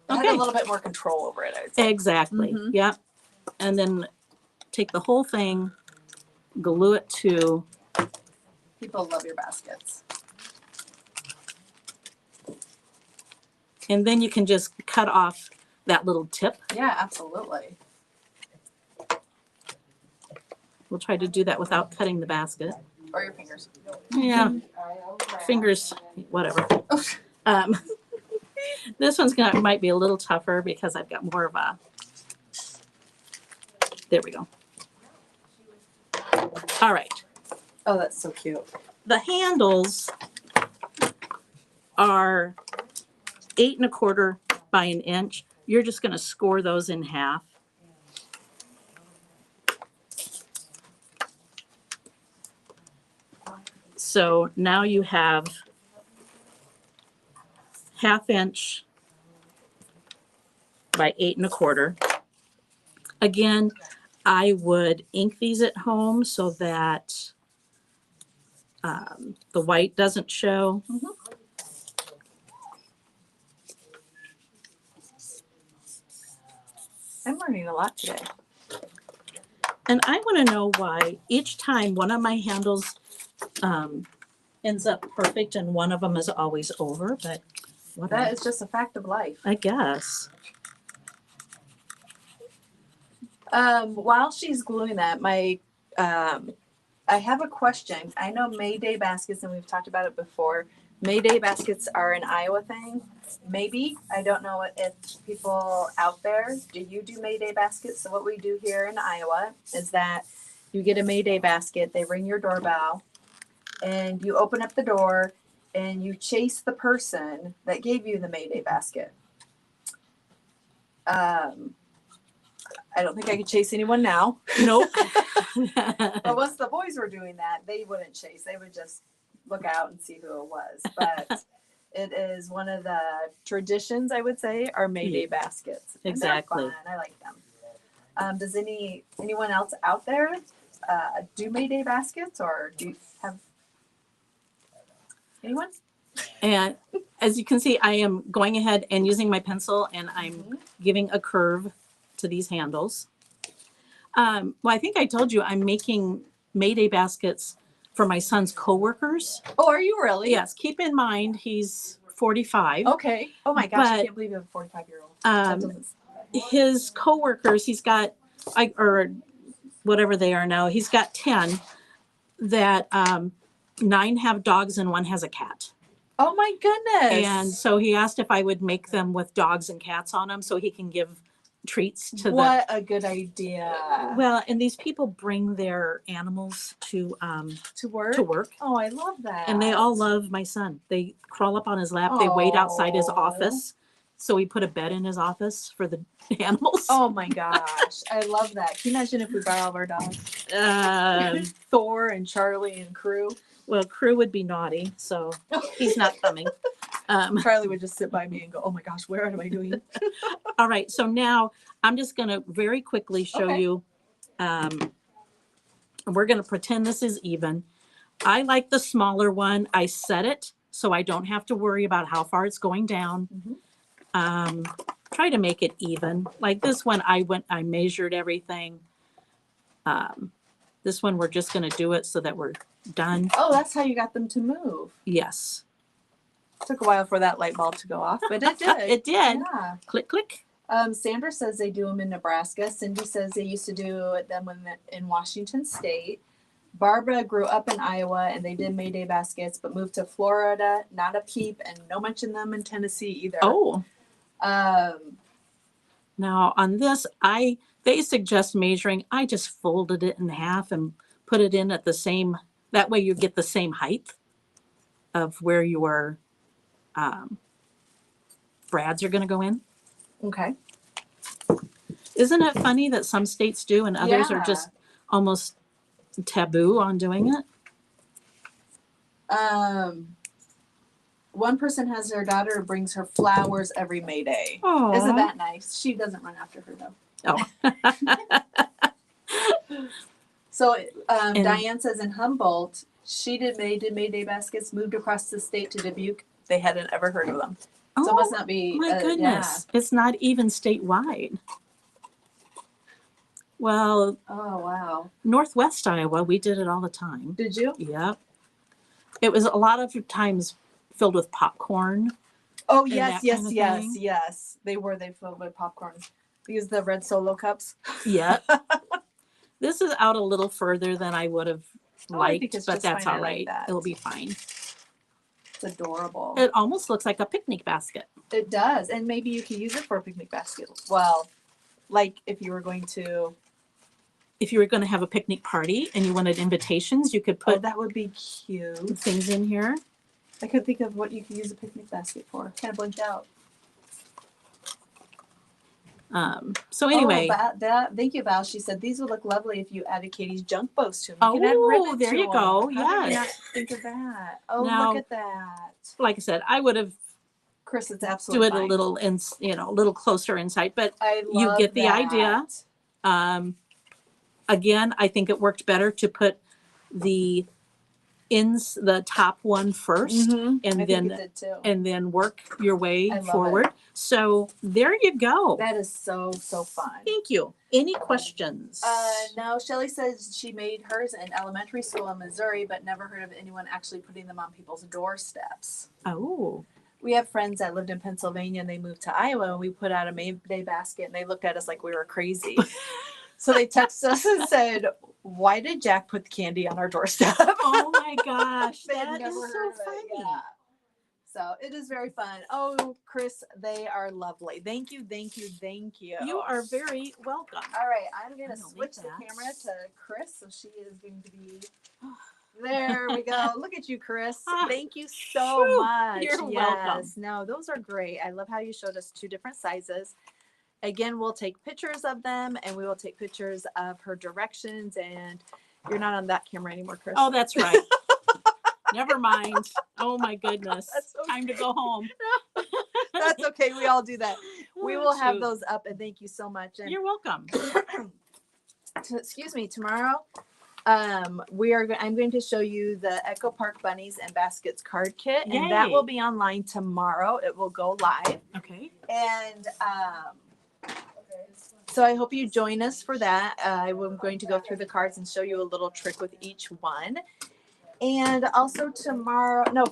I had Okay. a little bit more control over it. I would say. Exactly. Mhm. Yep. And then take the whole thing, glue it to, People love your baskets. and then you can just cut off that little tip. Yeah, absolutely. We'll try to do that without cutting the basket. Or your fingers. Yeah, fingers, whatever. This one's gonna might be a little tougher because I've got more of a. There we go. All right. Oh, that's so cute. The handles are 8 1/4 by an inch. You're just going to score those in half. So now you have 1/2 inch by 8 1/4. Again, I would ink these at home so that the white doesn't show. I'm learning a lot today. And I want to know why each time one of my handles ends up perfect and one of them is always over, but whatever. That is just a fact of life. I guess. While she's gluing that, I have a question. I know Mayday baskets, and we've talked about it before. Mayday baskets are an Iowa thing. Maybe. I don't know if people out there, do you do Mayday baskets? So what we do here in Iowa is that you get a Mayday basket, they ring your doorbell, and you open up the door and you chase the person that gave you the Mayday basket. I don't think I could chase anyone now. Nope. But once the boys were doing that, they wouldn't chase. They would just look out and see who it was. But it is one of the traditions, I would say, are Mayday baskets. And they're Exactly. fun. I like them. Does anyone else out there do Mayday baskets, or do you have anyone? And as you can see, I am going ahead and using my pencil and I'm giving a curve to these handles. Well, I think I told you I'm making Mayday baskets for my son's coworkers. Oh, are you really? Yes, keep in mind he's 45. Okay. Oh my gosh, I But, can't believe you have a 45-year-old. His coworkers, he's got, or whatever they are now, he's got 10 that 9 have dogs and 1 has a cat. Oh my goodness. And so he asked if I would make them with dogs and cats on them so he can give treats to what a good idea. well, and these people bring their animals to work. to work. Oh, I love that. And they all love my son. They crawl up on his lap. They wait outside his Aw. office. So we put a bed in his office for the animals. Oh my gosh, I love that. Can you imagine if we brought all of our dogs? Thor and Charlie and Crew. Well, Crew would be naughty, so he's not coming. Charlie would just sit by me and go, "Oh my gosh, where am I doing?" All right, so now I'm just going to very quickly show Okay. you. We're going to pretend this is even. I like the smaller one. I set it so I don't have to worry about how far it's going down. Try to make it even. Like this one, I measured everything. This one, we're just going to do it so that we're done. Oh, that's how you got them to move. Yes. Took a while for that light bulb to go off, but it did. It did. Yeah. Click, click. Sandra says they do them in Nebraska. Cindy says they used to do them in Washington State. Barbara grew up in Iowa and they did Mayday baskets, but moved to Florida, not a peep, and no mention them in Tennessee either. Oh. Um, Now on this, they suggest measuring. I just folded it in half and put it in at the same, that way you get the same height of where your brads are going to go in. okay. Isn't it funny that some states do and others are just almost taboo on doing it? One person has their daughter who brings her flowers every May Day. Oh, Isn't that nice? She doesn't run after her though. Oh. So And- Diane says in Humboldt, they did May Day baskets, moved across the state to Dubuque. They hadn't ever heard of them. So it must not be. My goodness, it's not even statewide. Well, Oh wow. Northwest Iowa, we did it all the time. Did you? Yep. It was a lot of times filled with popcorn. Oh And yes, that yes, kind of yes, thing. yes. They filled with popcorn. We used the red Solo cups. Yep. This is out a little further than I would have Oh, I think liked, it's but just that's fine. I all like right. that. It'll be fine. It's adorable. It almost looks like a picnic basket. It does, and maybe you can use it for a picnic basket. Well, like if you were going to. If you were going to have a picnic party and you wanted invitations, you could Oh, put that would be cute. things in here. I could think of what you could use a picnic basket for. Kind of blinked out. So anyway. Thank you, Val. She said these would look lovely if you added Katie's junk bows to them. You can add ribbon Oh, there to you them. go. How did we not Yes. think of that? Oh, Now- look at that. Like I said, I would have Chris, it's do absolutely it a fine. little, a little closer inside, but I you love get the that. idea. Again, I think it worked better to put the top one first Mhm. and I then- think it did too. and then work your way I love forward. So there you go. That is so fun. Thank you. Any questions? No, Shelly says she made hers in elementary school in Missouri, but never heard of anyone actually putting them on people's doorsteps. Oh, We have friends that lived in Pennsylvania and they moved to Iowa and we put out a May Day basket and they looked at us like we were crazy. So they texted us and said, "Why did Jack put the candy on our doorstep?" oh my gosh, They had that never is so heard of it, funny. yeah. So it is very fun. Oh, Chris, they are lovely. Thank you, thank you, thank you. You are very welcome. All right, I'm going to I'm gonna switch leave the that. camera to Chris. So she is going to be. There we go. Look at you, Chris. Ah, Thank you so phew, much. you're welcome. Yes. No, those are great. I love how you showed us 2 different sizes. Again, we'll take pictures of them and we will take pictures of her directions. And you're not on that camera anymore, Chris. Oh, that's right. Never mind. Oh my goodness. That's okay. Time to go home. That's okay. We all do that. We Oh, will have shoot. those up and thank you so much. And You're welcome. excuse me, tomorrow I'm going to show you the Echo Park Bunnies and Baskets card kit, and that Yay. will be online tomorrow. It will go live, Okay. and so I hope you join us for that. I'm going to go through the cards and show you a little trick with each one. And also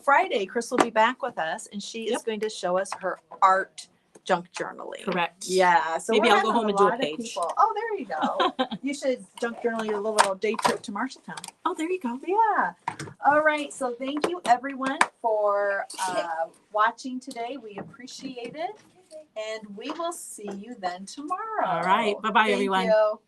Friday, Chris will be back with us and she is Yep. going to show us her art junk journaling. Correct. Yeah. So Maybe we're I'll go having home and do a lot of page. people. Oh, there you go. You should junk journal your little day trip to Marshalltown. Oh, there you go. Yeah. All right. So thank you everyone for watching today. We appreciate it. And we will see you then tomorrow. All right. Bye-bye, Thank everyone. you.